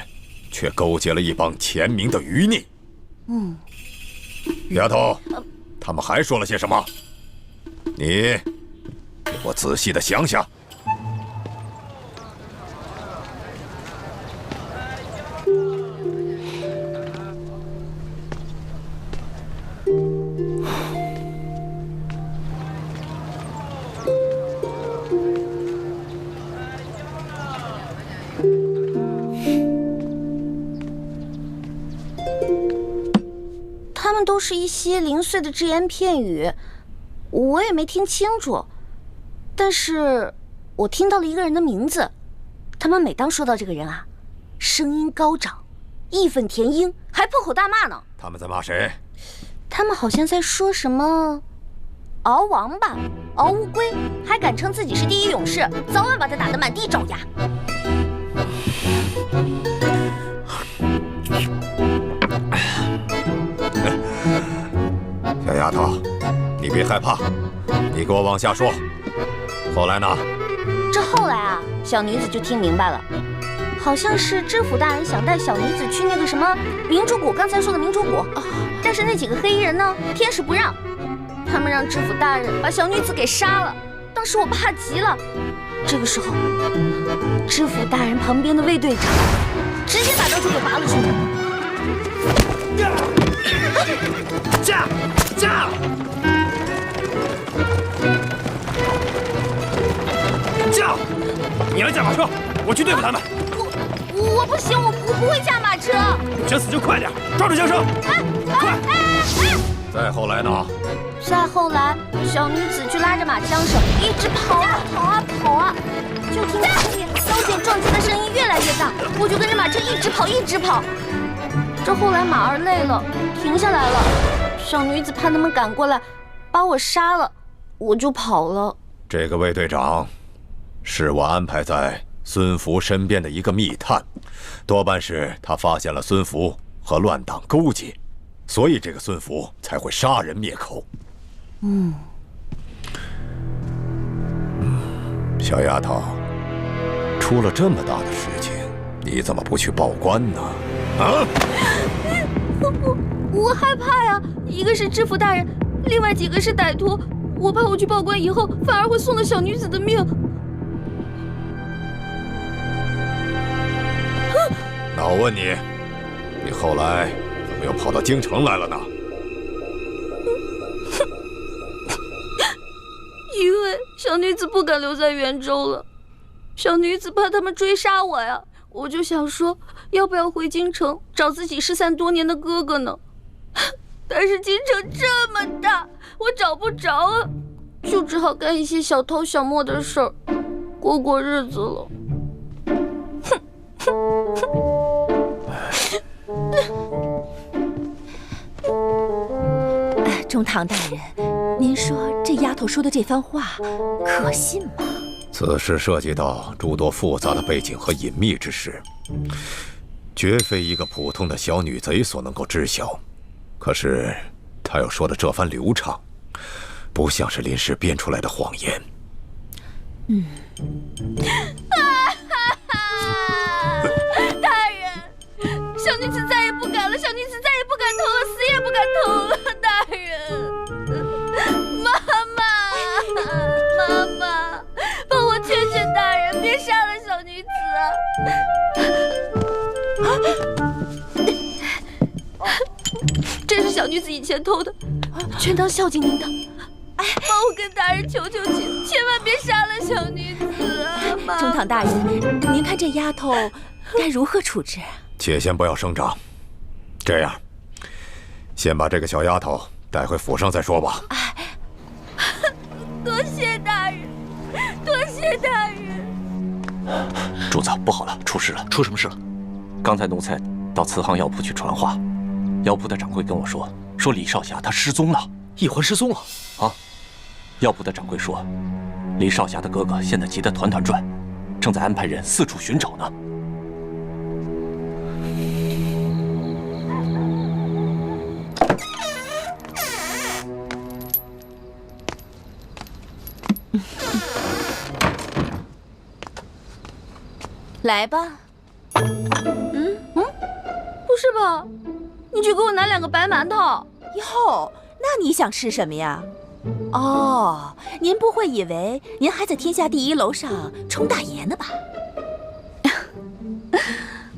却勾结了一帮前明的余孽。丫头，他们还说了些什么？你给我仔细的想想。他们都是一些零碎的只言片语，我也没听清楚，但是我听到了一个人的名字。他们每当说到这个人啊，声音高涨，义愤填膺，还破口大骂呢。他们在骂谁？他们好像在说什么敖王吧，敖乌龟，还敢称自己是第一勇士，早晚把他打得满地找牙。小丫头，你别害怕，你给我往下说。后来呢？这后来啊，小女子就听明白了，好像是知府大人想带小女子去那个什么明珠谷，刚才说的明珠谷，但是那几个黑衣人呢，偏使不让，他们让知府大人把小女子给杀了。当时我怕极了，这个时候，知府大人旁边的卫队长直接把刀就给拔了出来。驾！驾！你来驾马车，我去对付他们。我不行，我不会驾马车。想死就快点，抓住缰绳！快！再后来呢？再后来，小女子就拉着马缰绳，一直跑啊，就听到后面刀剑撞击的声音越来越大，我就跟着马车一直跑。这后来马儿累了，停下来了。小女子怕他们赶过来，把我杀了，我就跑了。这个卫队长，是我安排在孙福身边的一个密探，多半是他发现了孙福和乱党勾结，所以这个孙福才会杀人灭口。小丫头，出了这么大的事情，你怎么不去报官呢？我害怕呀，一个是知府大人，另外几个是歹徒，我怕我去报官以后反而会送了小女子的命。那我问你，你后来怎么又跑到京城来了呢？因为小女子不敢留在元州了，小女子怕他们追杀我呀，我就想说，要不要回京城找自己失散多年的哥哥呢？但是京城这么大，我找不着啊，就只好干一些小偷小摸的事儿，过日子了。中堂大人，您说这丫头说的这番话可信吗？此事涉及到诸多复杂的背景和隐秘之事，绝非一个普通的小女贼所能够知晓。可是她又说的这番流畅，不像是临时编出来的谎言。大人，小女子再也不敢了，小女子再也不敢偷了，死也不敢偷了。大人，妈妈，帮我劝劝大人，别杀了小女子啊！这是小女子以前偷的，全当孝敬您的。帮我跟大人求求情，千万别杀了小女子啊！妈妈，中堂大人，您看这丫头该如何处置？且先不要声张，这样，先把这个小丫头带回府上再说吧。多谢大人，多谢大人。主子，不好了，出事了！出什么事了？刚才奴才到慈航药铺去传话，药铺的掌柜跟我说李少侠他失踪了。易环失踪了？啊！药铺的掌柜说，李少侠的哥哥现在急得团团转，正在安排人四处寻找呢。来吧。不是吧？你去给我拿2个白馒头。哟，那你想吃什么呀？哦，您不会以为您还在天下第1楼上冲大爷呢吧？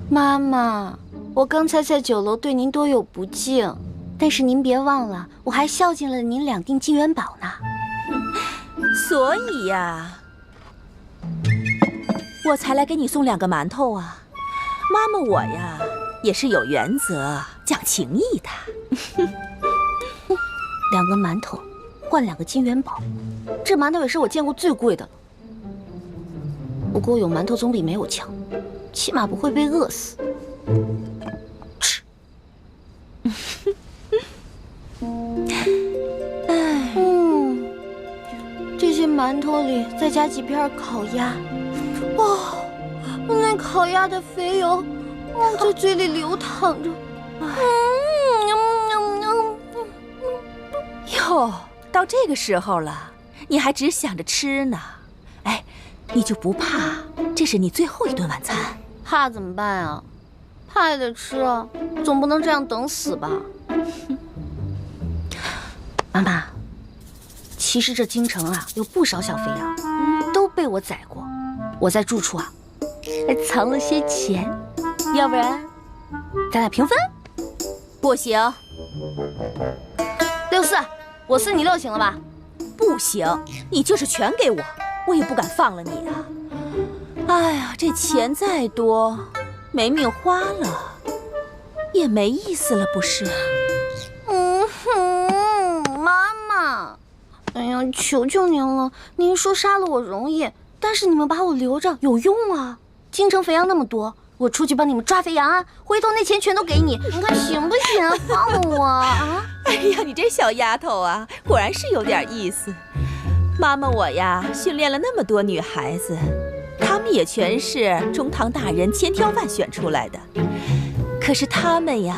妈妈，我刚才在9楼对您多有不敬，但是您别忘了，我还孝敬了您2锭金元宝呢。所以呀，我才来给你送2个馒头啊。妈妈我呀，也是有原则、讲情义的。2个馒头换2个金元宝，这馒头也是我见过最贵的了。不过有馒头总比没有强，起码不会被饿死。吃。这些馒头里再加几片烤鸭，哇，那烤鸭的肥油在嘴里流淌着。哟，到这个时候了，你还只想着吃呢？哎，你就不怕这是你最后一顿晚餐？怕怎么办啊？怕也得吃啊，总不能这样等死吧？妈妈，其实这京城啊有不少小肥羊，都被我宰过。我在住处啊还藏了些钱，要不然咱俩平分？不行。64，我4你6行了吧？不行，你就是全给我，我也不敢放了你啊！哎呀，这钱再多，没命花了，也没意思了，不是？妈妈，哎呀，求求您了，您说杀了我容易，但是你们把我留着有用啊！京城肥羊那么多，我出去帮你们抓肥羊啊，回头那钱全都给你，你看行不行啊？放了我啊！哎呀，你这小丫头啊，果然是有点意思。妈妈我呀，训练了那么多女孩子，她们也全是中堂大人千挑万选出来的。可是她们呀，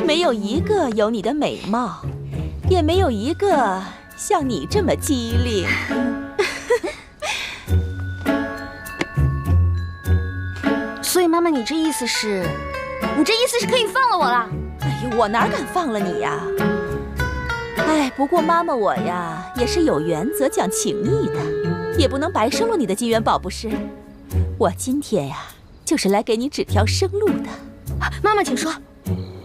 没有一个有你的美貌，也没有一个像你这么机灵。所以妈妈，你这意思是可以放了我了？哎呦，我哪敢放了你呀？哎，不过妈妈我呀，也是有原则、讲情义的，也不能白收了你的金元宝，不是？我今天呀，就是来给你指条生路的。妈妈，请说。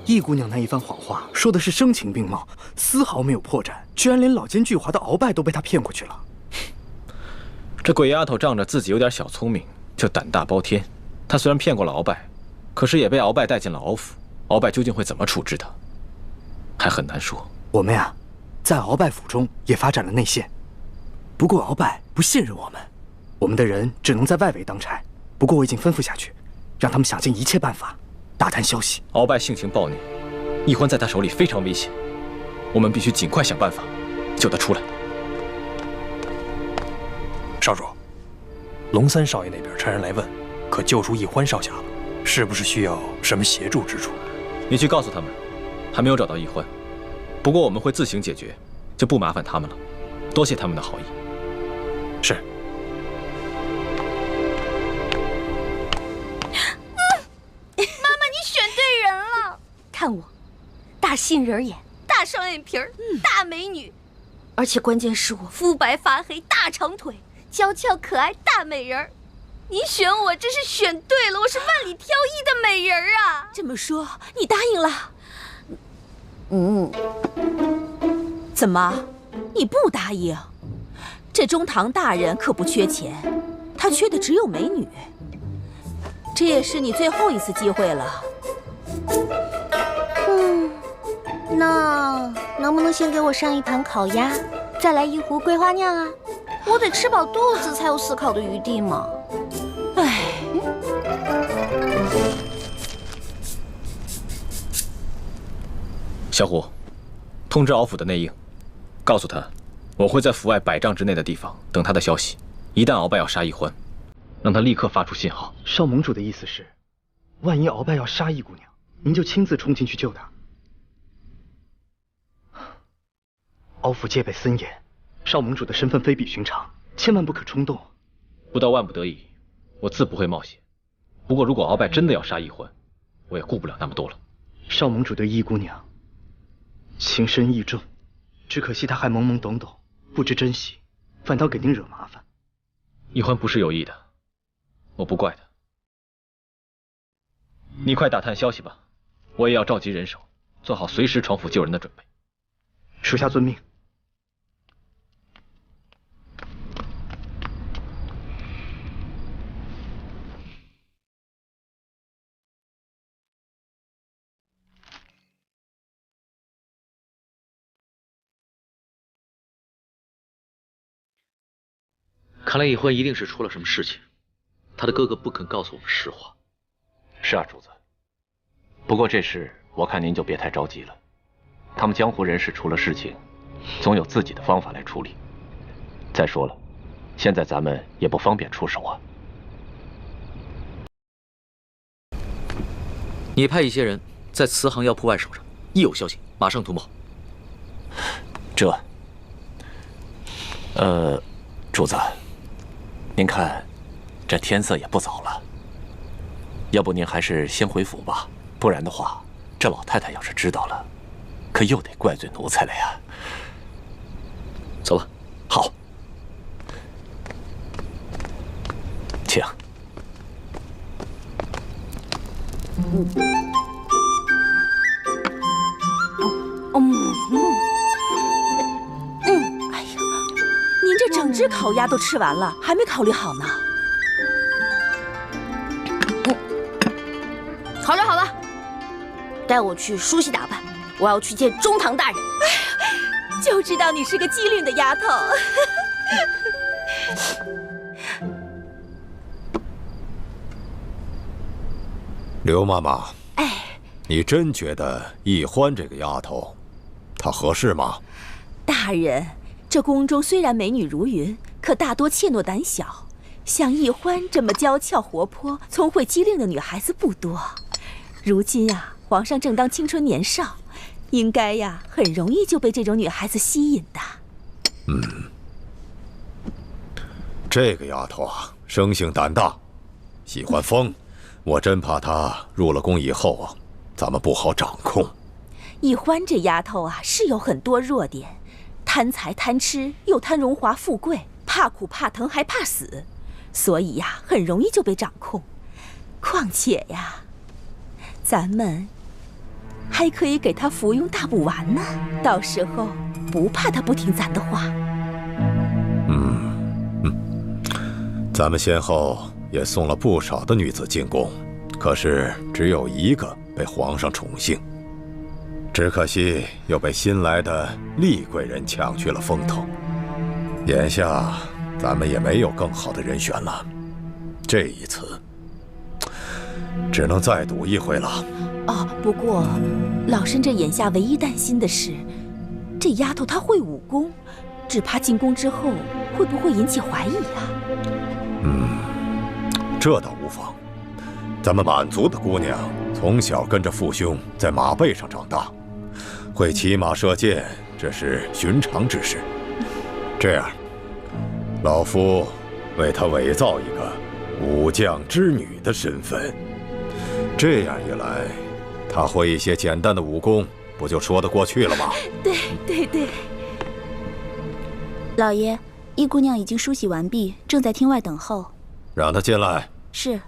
易姑娘那一番谎话，说的是声情并茂，丝毫没有破绽，居然连老奸巨猾的鳌拜都被她骗过去了。这鬼丫头仗着自己有点小聪明，就胆大包天。她虽然骗过了鳌拜，可是也被鳌拜带进了鳌府。鳌拜究竟会怎么处置她，还很难说。我们呀，在鳌拜府中也发展了内线，不过鳌拜不信任我们的人只能在外围当差。不过我已经吩咐下去，让他们想尽一切办法打探消息。鳌拜性情暴虐，易欢在他手里非常危险，我们必须尽快想办法救他出来。少主，龙三少爷那边差人来问，可救出易欢少侠了，是不是需要什么协助之处？你去告诉他们，还没有找到易欢，不过我们会自行解决，就不麻烦他们了。多谢他们的好意。是。妈妈，你选对人了。看我，大杏仁眼，大双眼皮儿，大美女，而且关键是我肤白发黑，大长腿，娇俏可爱，大美人儿。你选我真是选对了，我是万里挑一的美人儿啊！这么说，你答应了？怎么，你不答应？这中堂大人可不缺钱，他缺的只有美女。这也是你最后一次机会了。那能不能先给我上一盘烤鸭，再来一壶桂花酿啊？我得吃饱肚子才有思考的余地嘛。小虎，通知敖府的内应，告诉他，我会在府外100丈之内的地方等他的消息。一旦鳌拜要杀易欢，让他立刻发出信号。少盟主的意思是，万一鳌拜要杀易姑娘，您就亲自冲进去救她。敖府戒备森严，少盟主的身份非比寻常，千万不可冲动。不到万不得已，我自不会冒险。不过如果鳌拜真的要杀易欢，我也顾不了那么多了。少盟主对易姑娘情深意重，只可惜她还懵懵懂懂，不知珍惜，反倒给您惹麻烦。易欢不是有意的，我不怪他。你快打探消息吧，我也要召集人手，做好随时闯府救人的准备。属下遵命。看来易欢一定是出了什么事情，他的哥哥不肯告诉我们实话。是啊，主子。不过这事我看您就别太着急了，他们江湖人士出了事情，总有自己的方法来处理。再说了，现在咱们也不方便出手啊。你派一些人在慈航药铺外守着，一有消息马上通报。主子，您看，这天色也不早了，要不您还是先回府吧，不然的话，这老太太要是知道了，可又得怪罪奴才了呀。走吧。好，请。哎呀，您这整只烤鸭都吃完了，还没考虑好呢。好了好了，带我去梳洗打扮，我要去见中堂大人。哎呀，就知道你是个机灵的丫头。刘妈妈，你真觉得易欢这个丫头，她合适吗？大人，这宫中虽然美女如云，可大多怯懦胆小。像易欢这么娇俏活泼、聪慧机灵的女孩子不多。如今啊，皇上正当青春年少，应该呀很容易就被这种女孩子吸引的。这个丫头啊，生性胆大，喜欢疯，我真怕她入了宫以后啊，咱们不好掌控。易欢这丫头啊，是有很多弱点，贪财贪吃，又贪荣华富贵，怕苦怕疼还怕死，所以呀，很容易就被掌控。况且呀，咱们还可以给她服用大补丸呢，到时候不怕她不听咱的话。咱们先后也送了不少的女子进宫，可是只有一个被皇上宠幸，只可惜又被新来的厉贵人抢去了风头。眼下咱们也没有更好的人选了，这一次只能再赌一回了。不过老身这眼下唯一担心的是，这丫头她会武功，只怕进宫之后会不会引起怀疑啊？这倒无妨。咱们满族的姑娘从小跟着父兄在马背上长大，会骑马射箭，这是寻常之事。这样，老夫为她伪造一个武将之女的身份，这样一来，她会一些简单的武功，不就说得过去了吗？对对对。老爷，易姑娘已经梳洗完毕，正在厅外等候。让她进来。是。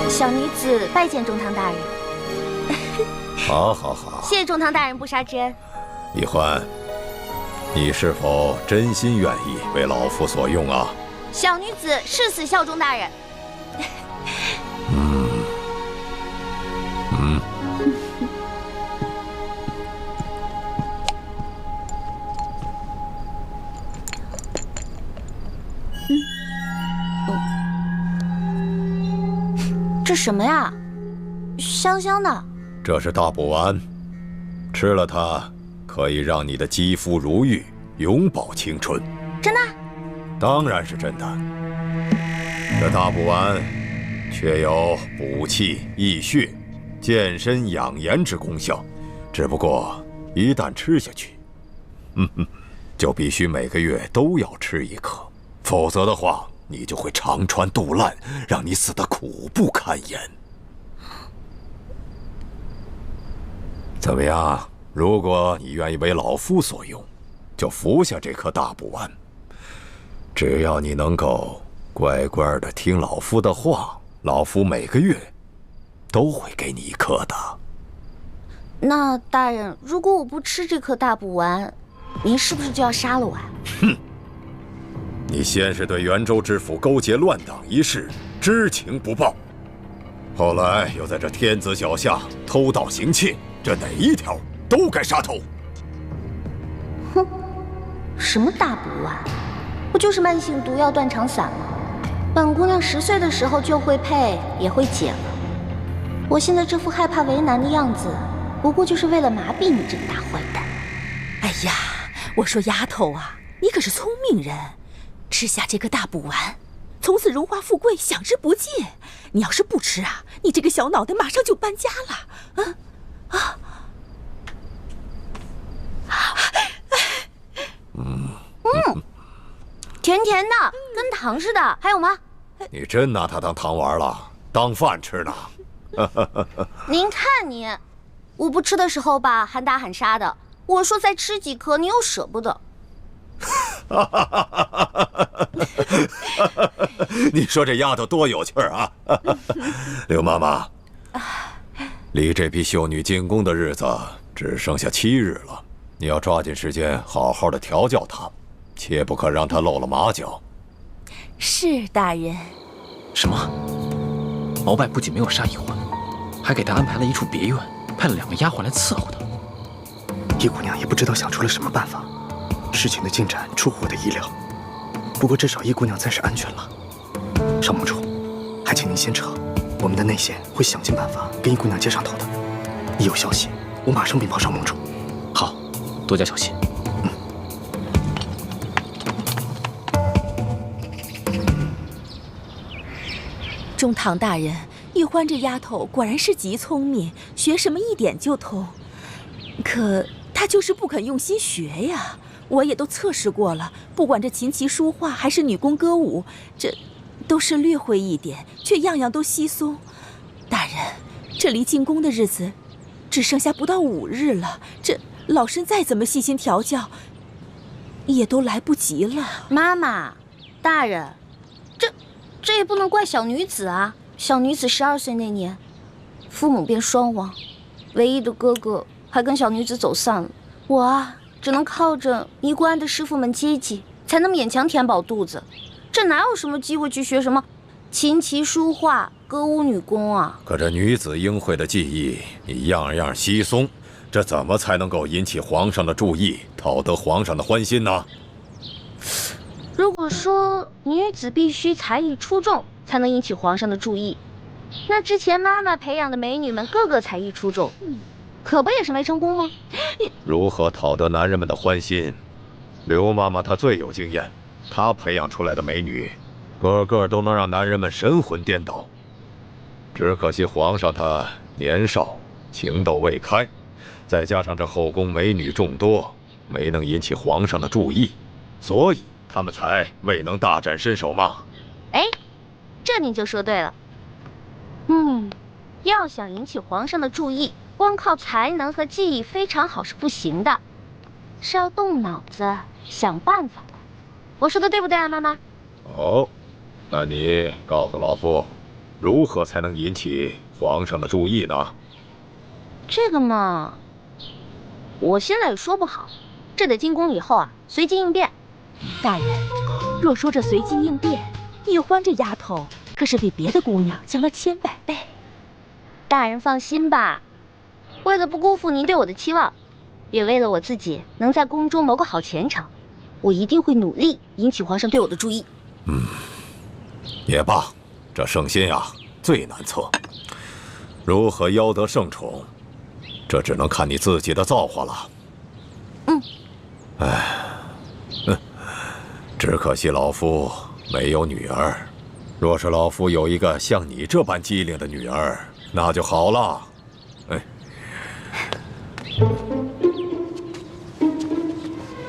小女子拜见中堂大人。好，好，好。谢谢中堂大人不杀之恩。易欢，你是否真心愿意为老夫所用啊？小女子誓死效忠大人。这什么呀？香香的。这是大补丸，吃了它可以让你的肌肤如玉，永葆青春。真的？当然是真的。这大补丸确有补气益血、健身养颜之功效，只不过一旦吃下去，就必须每个月都要吃一颗，否则的话，你就会肠穿肚烂，让你死得苦不堪言。怎么样？如果你愿意为老夫所用，就服下这颗大补丸。只要你能够乖乖的听老夫的话，老夫每个月都会给你一颗的。那大人，如果我不吃这颗大补丸，您是不是就要杀了我啊？哼！你先是对元州知府勾结乱党一事知情不报，后来又在这天子脚下偷盗行窃，这哪一条都该杀头。哼，什么大补丸？不就是慢性毒药断肠散吗？本姑娘10岁的时候就会配，也会解了。我现在这副害怕为难的样子，不过就是为了麻痹你这个大坏蛋。哎呀，我说丫头啊，你可是聪明人，吃下这个大补丸，从此荣华富贵享之不尽。你要是不吃啊，你这个小脑袋马上就搬家了。甜甜的，跟糖似的。还有吗？你真拿它当糖丸了，当饭吃呢？您看你，我不吃的时候吧，喊打喊杀的。我说再吃几颗，你又舍不得。你说这丫头多有趣啊！刘妈妈，离这批秀女进宫的日子只剩下7日了，你要抓紧时间好好的调教她，切不可让她露了马脚。是大人。什么？鳌拜不仅没有杀易欢，还给他安排了一处别院，派了2个丫鬟来伺候他。易姑娘也不知道想出了什么办法，事情的进展出乎我的意料。不过至少易姑娘暂时安全了。少盟主，还请您先撤，我们的内线会想尽办法跟易姑娘接上头的。一有消息，我马上禀报少盟主。好，多加小心。中堂大人，玉欢这丫头果然是极聪明，学什么一点就通。可她就是不肯用心学呀。我也都测试过了，不管这琴棋书画还是女工歌舞，这都是略会一点，却样样都稀松。大人，这离进宫的日子只剩下不到5日了，这老身再怎么细心调教，也都来不及了。妈妈，大人，这也不能怪小女子啊。小女子12岁那年，父母便双亡，唯一的哥哥还跟小女子走散了。我啊，只能靠着尼姑庵的师傅们接济，才能勉强填饱肚子。这哪有什么机会去学什么琴棋书画、歌舞女工啊？可这女子应会的技艺，你样样稀松，这怎么才能够引起皇上的注意，讨得皇上的欢心呢？如果说女子必须才艺出众才能引起皇上的注意，那之前妈妈培养的美女们个个才艺出众，可不也是没成功吗？如何讨得男人们的欢心？刘妈妈她最有经验，她培养出来的美女，个个都能让男人们神魂颠倒。只可惜皇上他年少，情窦未开，再加上这后宫美女众多，没能引起皇上的注意，所以他们才未能大展身手嘛。哎，这你就说对了。要想引起皇上的注意，光靠才能和技艺非常好是不行的，是要动脑子想办法的。我说的对不对啊，妈妈？哦，那你告诉老夫，如何才能引起皇上的注意呢？这个嘛，我现在也说不好，这得进宫以后啊，随机应变。大人，若说这随机应变，玉欢这丫头可是比别的姑娘强了千百倍。大人放心吧，为了不辜负您对我的期望，也为了我自己能在宫中谋个好前程，我一定会努力引起皇上对我的注意。也罢，这圣心啊最难测，如何邀得圣宠，这只能看你自己的造化了。只可惜老夫没有女儿，若是老夫有一个像你这般机灵的女儿，那就好了。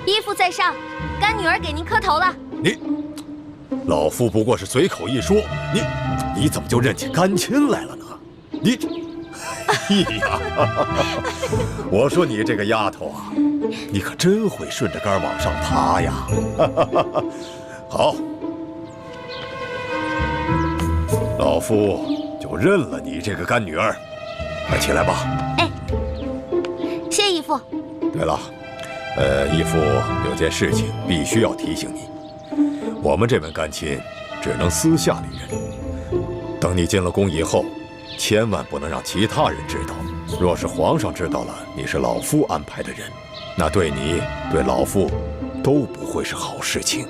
依父在上，干女儿给您磕头了。老夫不过是随口一说，你怎么就认起干亲来了呢？哎呀，我说你这个丫头啊，你可真会顺着杆往上爬呀！好，老夫就认了你这个干女儿。快起来吧。谢义父。对了，义父有件事情必须要提醒你，我们这门干亲只能私下里认，等你进了宫以后，千万不能让其他人知道。若是皇上知道了你是老夫安排的人，那对你对老夫都不会是好事情。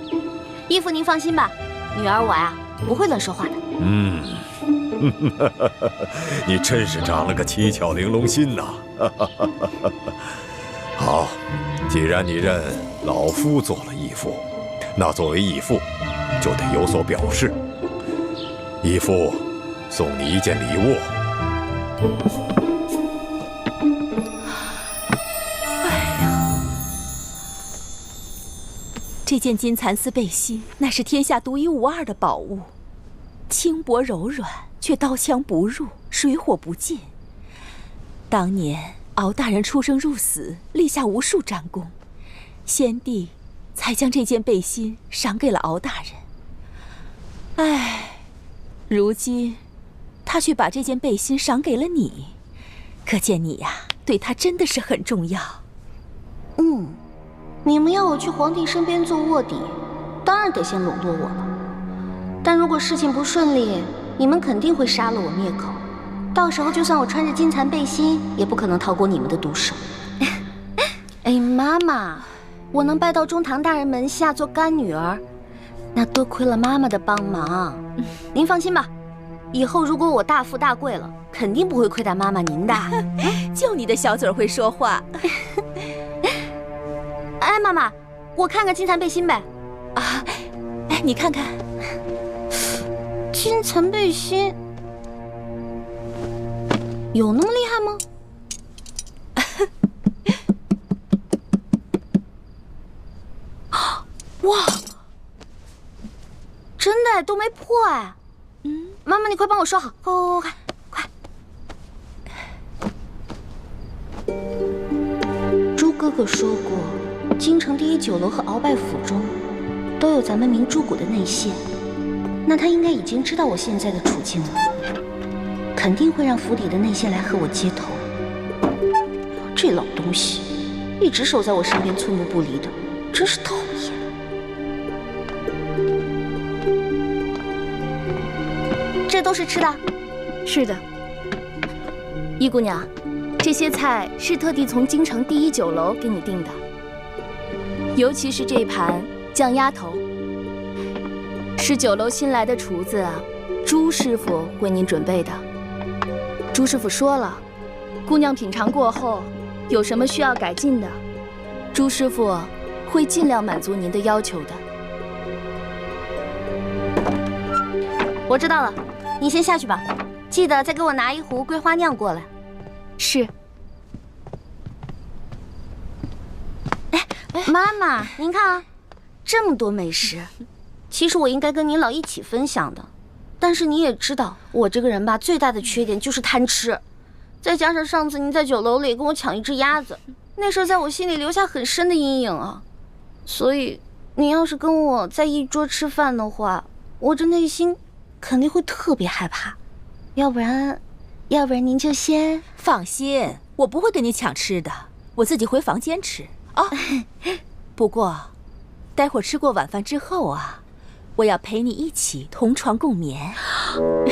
义父您放心吧，女儿我呀不会乱说话的。你真是长了个七巧玲珑心呐！好，既然你认老夫做了义父，那作为义父就得有所表示。义父送你一件礼物。这件金蚕丝背心乃是天下独一无二的宝物，轻薄柔软，却刀枪不入，水火不进。当年敖大人出生入死，立下无数战功，先帝才将这件背心赏给了敖大人。唉，如今他却把这件背心赏给了你，可见你呀，对他真的是很重要。你们要我去皇帝身边做卧底，当然得先笼络我了。但如果事情不顺利，你们肯定会杀了我灭口。到时候就算我穿着金蚕背心，也不可能逃过你们的毒手。妈妈，我能拜到中堂大人门下做干女儿，那多亏了妈妈的帮忙。您放心吧，以后如果我大富大贵了，肯定不会亏待妈妈您的。就你的小嘴会说话。妈妈，我看看金蚕背心呗。你看看，金蚕背心有那么厉害吗？哇，真的都没破哎！妈妈，你快帮我收好，快！朱哥哥说过，京城第一酒楼和鳌拜府中都有咱们明珠谷的内线，那他应该已经知道我现在的处境了，肯定会让府邸的内线来和我接头。这老东西一直守在我身边，寸步不离的，真是讨厌。都是吃的？是的。易姑娘，这些菜是特地从京城第1酒楼给你订的，尤其是这盘酱鸭头，是酒楼新来的厨子朱师傅为您准备的。朱师傅说了，姑娘品尝过后，有什么需要改进的，朱师傅会尽量满足您的要求的。我知道了，你先下去吧，记得再给我拿一壶桂花酿过来。是。妈妈，您看啊，这么多美食，其实我应该跟您老一起分享的。但是你也知道，我这个人吧，最大的缺点就是贪吃，再加上上次您在酒楼里跟我抢一只鸭子，那事儿在我心里留下很深的阴影啊。所以，您要是跟我在一桌吃饭的话，我这内心肯定会特别害怕。要不然您就先放心，我不会跟你抢吃的，我自己回房间吃啊。不过，待会儿吃过晚饭之后啊，我要陪你一起同床共眠。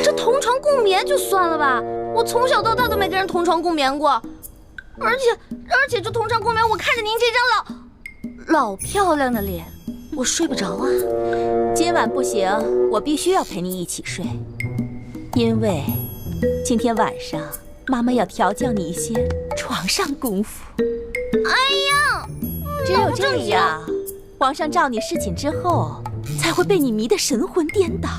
这同床共眠就算了吧，我从小到大都没跟人同床共眠过，而且这同床共眠，我看着您这张老漂亮的脸，我睡不着啊。今晚不行，我必须要陪你一起睡，因为今天晚上妈妈要调教你一些床上功夫。哎呀，只有这样，皇上召你侍寝之后，才会被你迷得神魂颠倒。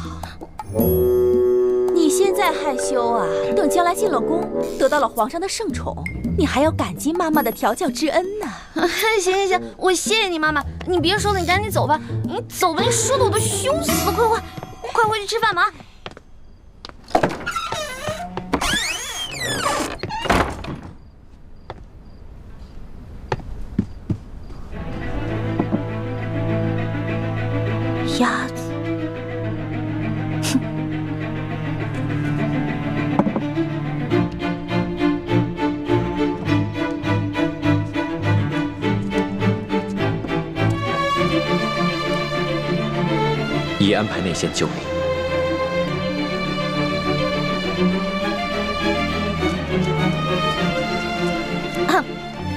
你现在害羞啊，等将来进了宫，得到了皇上的圣宠，你还要感激妈妈的调教之恩呢。行，我谢谢你妈妈。你别说了，你赶紧走吧。你走吧，你说的我都羞死了。快回去吃饭吧。鸭子，已安排内线救你。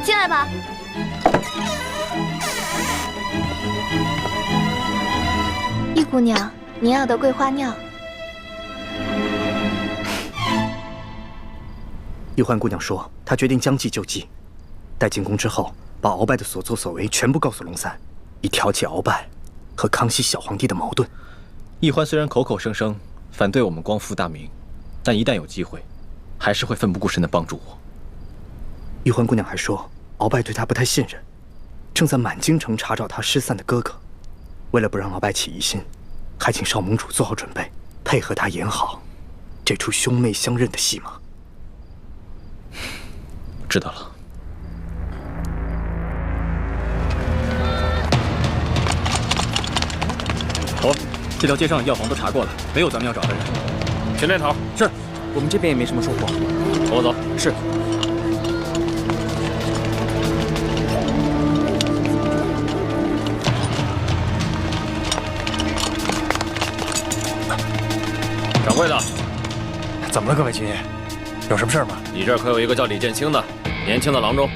进来吧。易姑娘，您要的桂花酿。玉欢姑娘说，她决定将计就计，待进宫之后，把鳌拜的所作所为全部告诉龙三，以挑起鳌拜和康熙小皇帝的矛盾。易欢虽然口口声声反对我们光复大明，但一旦有机会，还是会奋不顾身地帮助我。玉欢姑娘还说，鳌拜对她不太信任，正在满京城查找他失散的哥哥。为了不让鳌拜起疑心，还请少盟主做好准备，配合他演好这出兄妹相认的戏码。知道了。头，这条街上药房都查过了，没有咱们要找的人。前面头是，我们这边也没什么收获。跟我走。是。掌柜的，怎么了，各位军爷？有什么事吗？你这儿可有一个叫李建清的年轻的郎中？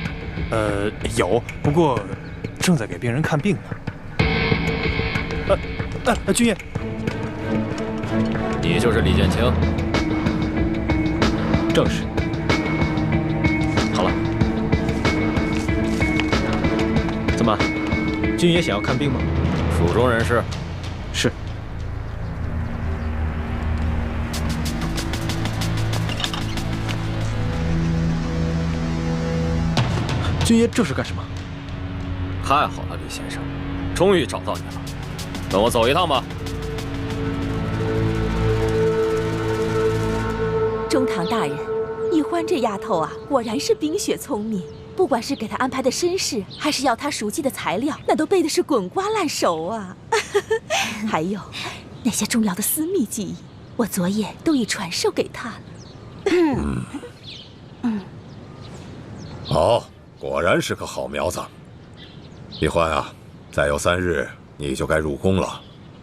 有，不过正在给病人看病呢。军爷，你就是李建清？正是。好了，怎么，军爷想要看病吗？蜀中人士。是。军爷这是干什么？太好了，李先生，终于找到你了，跟我走一趟吧。中堂大人，易欢这丫头啊，果然是冰雪聪明。不管是给她安排的身世，还是要她熟悉的材料，那都背的是滚瓜烂熟啊。还有那些重要的私密记忆，我昨夜都已传授给她了。好，果然是个好苗子。易欢啊，再有3日你就该入宫了，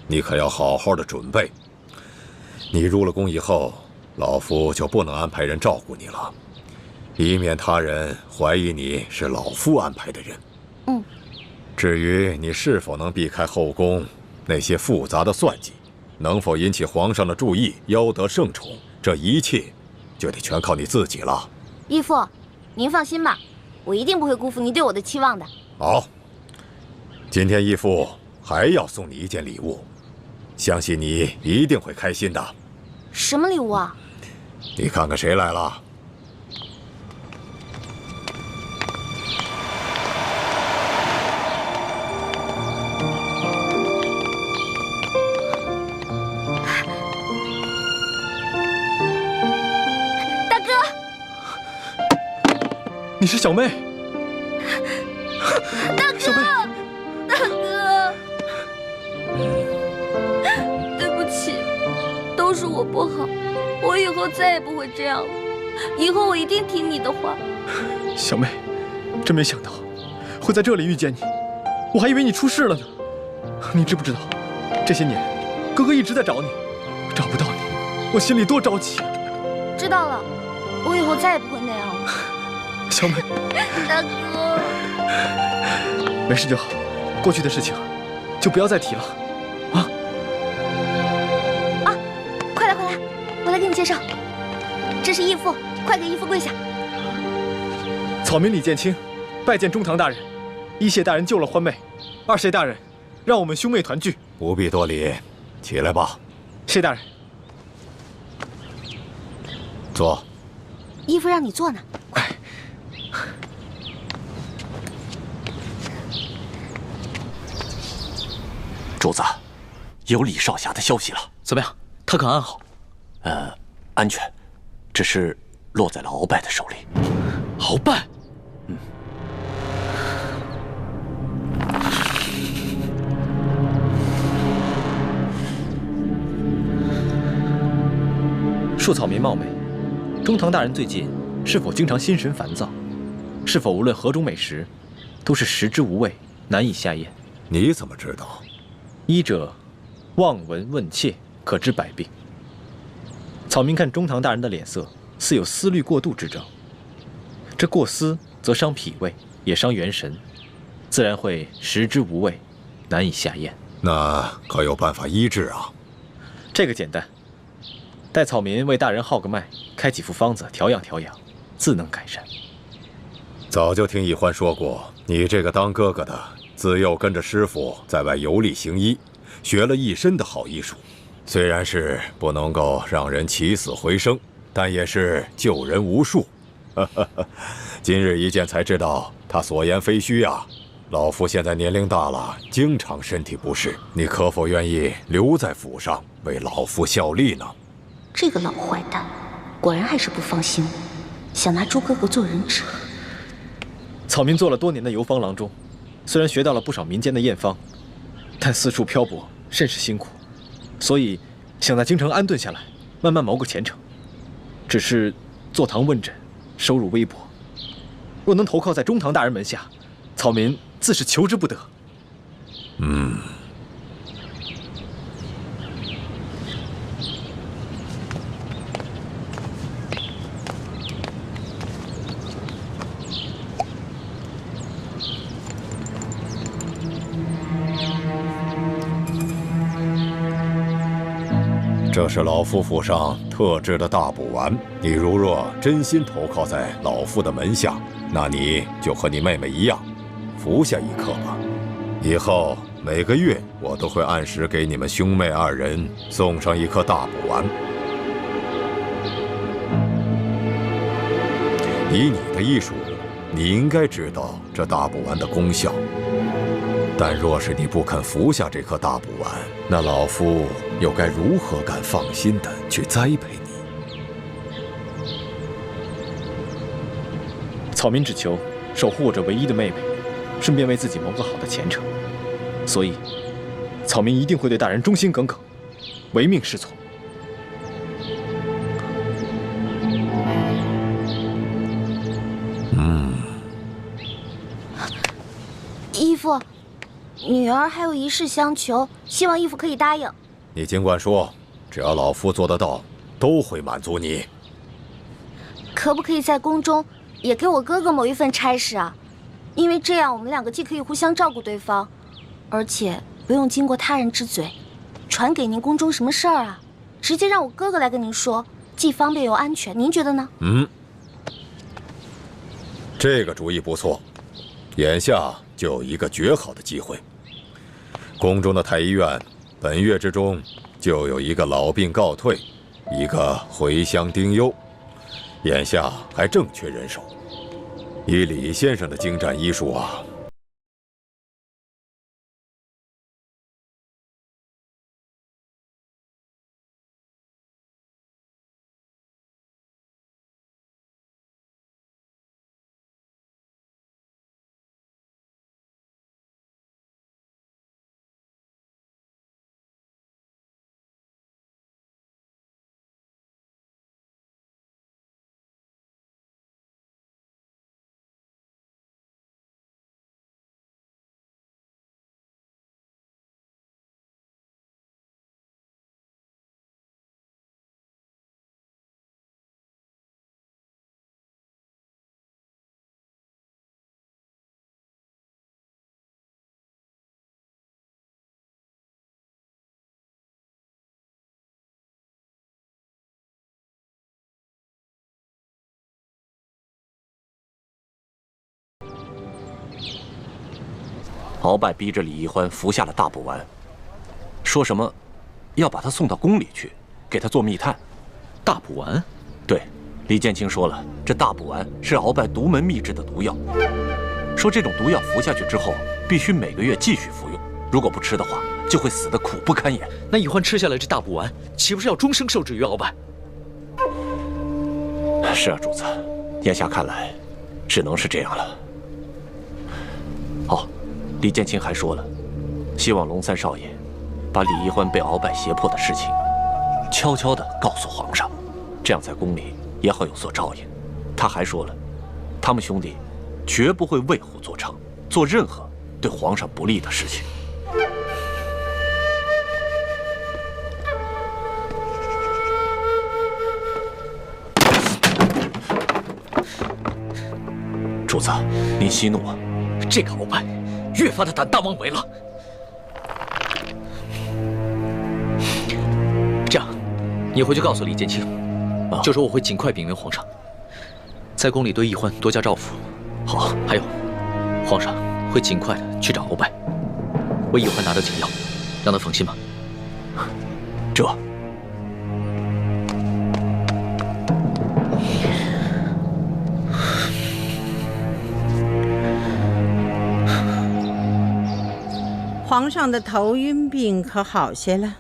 你可要好好的准备。你入了宫以后，老夫就不能安排人照顾你了，以免他人怀疑你是老夫安排的人。至于你是否能避开后宫那些复杂的算计，能否引起皇上的注意，邀得圣宠，这一切就得全靠你自己了。义父，您放心吧，我一定不会辜负您对我的期望的。好，今天义父还要送你一件礼物，相信你一定会开心的。什么礼物啊？你看看谁来了？你是小妹，大哥，大哥，对不起，都是我不好，我以后再也不会这样了，以后我一定听你的话。小妹，真没想到会在这里遇见你，我还以为你出事了呢。你知不知道，这些年哥哥一直在找你，找不到你，我心里多着急。知道了，我以后再也不会那样了。小美，大哥，没事就好，过去的事情就不要再提了，啊！啊，快来快来，我来给你介绍，这是义父，快给义父跪下。草民李建清，拜见中堂大人。一谢大人救了欢妹，二谢大人让我们兄妹团聚。不必多礼，起来吧。谢大人。坐。义父让你坐呢。主子，有李少侠的消息了。怎么样？他可安好？安全，只是落在了鳌拜的手里。鳌拜？恕草民冒昧，中堂大人最近是否经常心神烦躁？是否无论何种美食，都是食之无味，难以下咽？你怎么知道？医者，望闻问切，可治百病。草民看中堂大人的脸色，似有思虑过度之症。这过思则伤脾胃，也伤元神，自然会食之无味，难以下咽。那可有办法医治啊？这个简单，待草民为大人号个脉，开几副方子调养调养，自能改善。早就听易欢说过，你这个当哥哥的，自幼跟着师傅在外游历行医，学了一身的好医术。虽然是不能够让人起死回生，但也是救人无数。今日一见才知道，他所言非虚啊。老夫现在年龄大了，经常身体不适，你可否愿意留在府上为老夫效力呢？这个老坏蛋，果然还是不放心我，想拿朱哥哥做人质。草民做了多年的游方郎中，虽然学到了不少民间的验方，但四处漂泊，甚是辛苦，所以想在京城安顿下来，慢慢谋个前程。只是坐堂问诊，收入微薄，若能投靠在中堂大人门下，草民自是求之不得。这是老夫府上特制的大补丸，你如若真心投靠在老夫的门下，那你就和你妹妹一样，服下一颗吧。以后每个月我都会按时给你们兄妹二人送上一颗大补丸。以你的医术，你应该知道这大补丸的功效。但若是你不肯服下这颗大补丸，那老夫又该如何敢放心的去栽培你？草民只求守护我这唯一的妹妹，顺便为自己谋个好的前程。所以，草民一定会对大人忠心耿耿，唯命是从。义父，女儿还有一事相求，希望义父可以答应。你尽管说，只要老夫做得到，都会满足你。可不可以在宫中也给我哥哥某一份差事啊？因为这样我们两个既可以互相照顾对方，而且不用经过他人之嘴传给您宫中什么事儿啊，直接让我哥哥来跟您说，既方便又安全。您觉得呢？这个主意不错。眼下就有一个绝好的机会，宫中的太医院本月之中就有一个老病告退，一个回乡丁忧，眼下还正缺人手。以李先生的精湛医术啊，鳌拜逼着李易欢服下了大补丸，说什么要把他送到宫里去，给他做密探。大补丸？对，李建清说了，这大补丸是鳌拜独门秘制的毒药，说这种毒药服下去之后，必须每个月继续服用，如果不吃的话，就会死得苦不堪言。那易欢吃下来这大补丸，岂不是要终生受制于鳌拜？是啊，主子，眼下看来，只能是这样了。哦，李建清还说了，希望龙三少爷把李易欢被鳌拜胁迫的事情，悄悄地告诉皇上，这样在宫里也好有所照应。他还说了，他们兄弟绝不会为虎作伥，做任何对皇上不利的事情。主子，您息怒啊！这个鳌拜越发的胆大妄为了。这样，你回去告诉李建清，就说我会尽快禀明皇上，在宫里对易欢多加照拂。好，还有，皇上会尽快的去找鳌拜，为易欢拿到解药，让他放心吧。这。皇上的头晕病可好些了？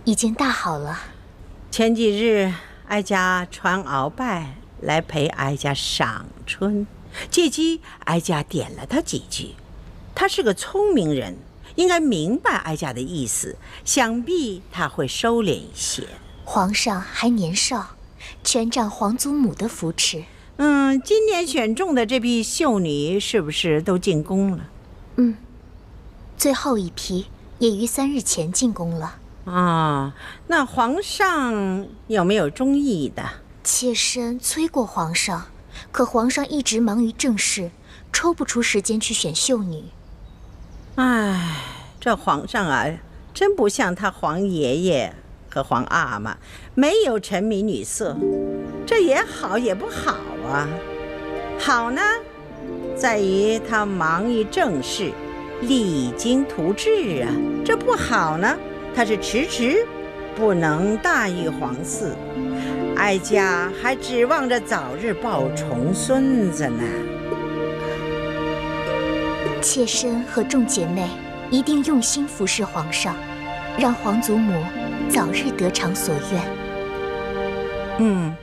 已经大好了。前几日哀家传鳌拜来陪哀家赏春，借机哀家点了他几句。他是个聪明人，应该明白哀家的意思，想必他会收敛一些。皇上还年少，全仗皇祖母的扶持。今年选中的这批秀女是不是都进宫了？最后一批也于3日前进宫了。那皇上有没有中意的？妾身催过皇上，可皇上一直忙于政事，抽不出时间去选秀女。这皇上啊，真不像他皇爷爷和皇阿玛，没有沉迷女色。这也好也不好啊。好呢，在于他忙于政事，励精图治啊。这不好呢，他是迟迟不能大育皇嗣，哀家还指望着早日抱重孙子呢。妾身和众姐妹一定用心服侍皇上，让皇祖母早日得偿所愿。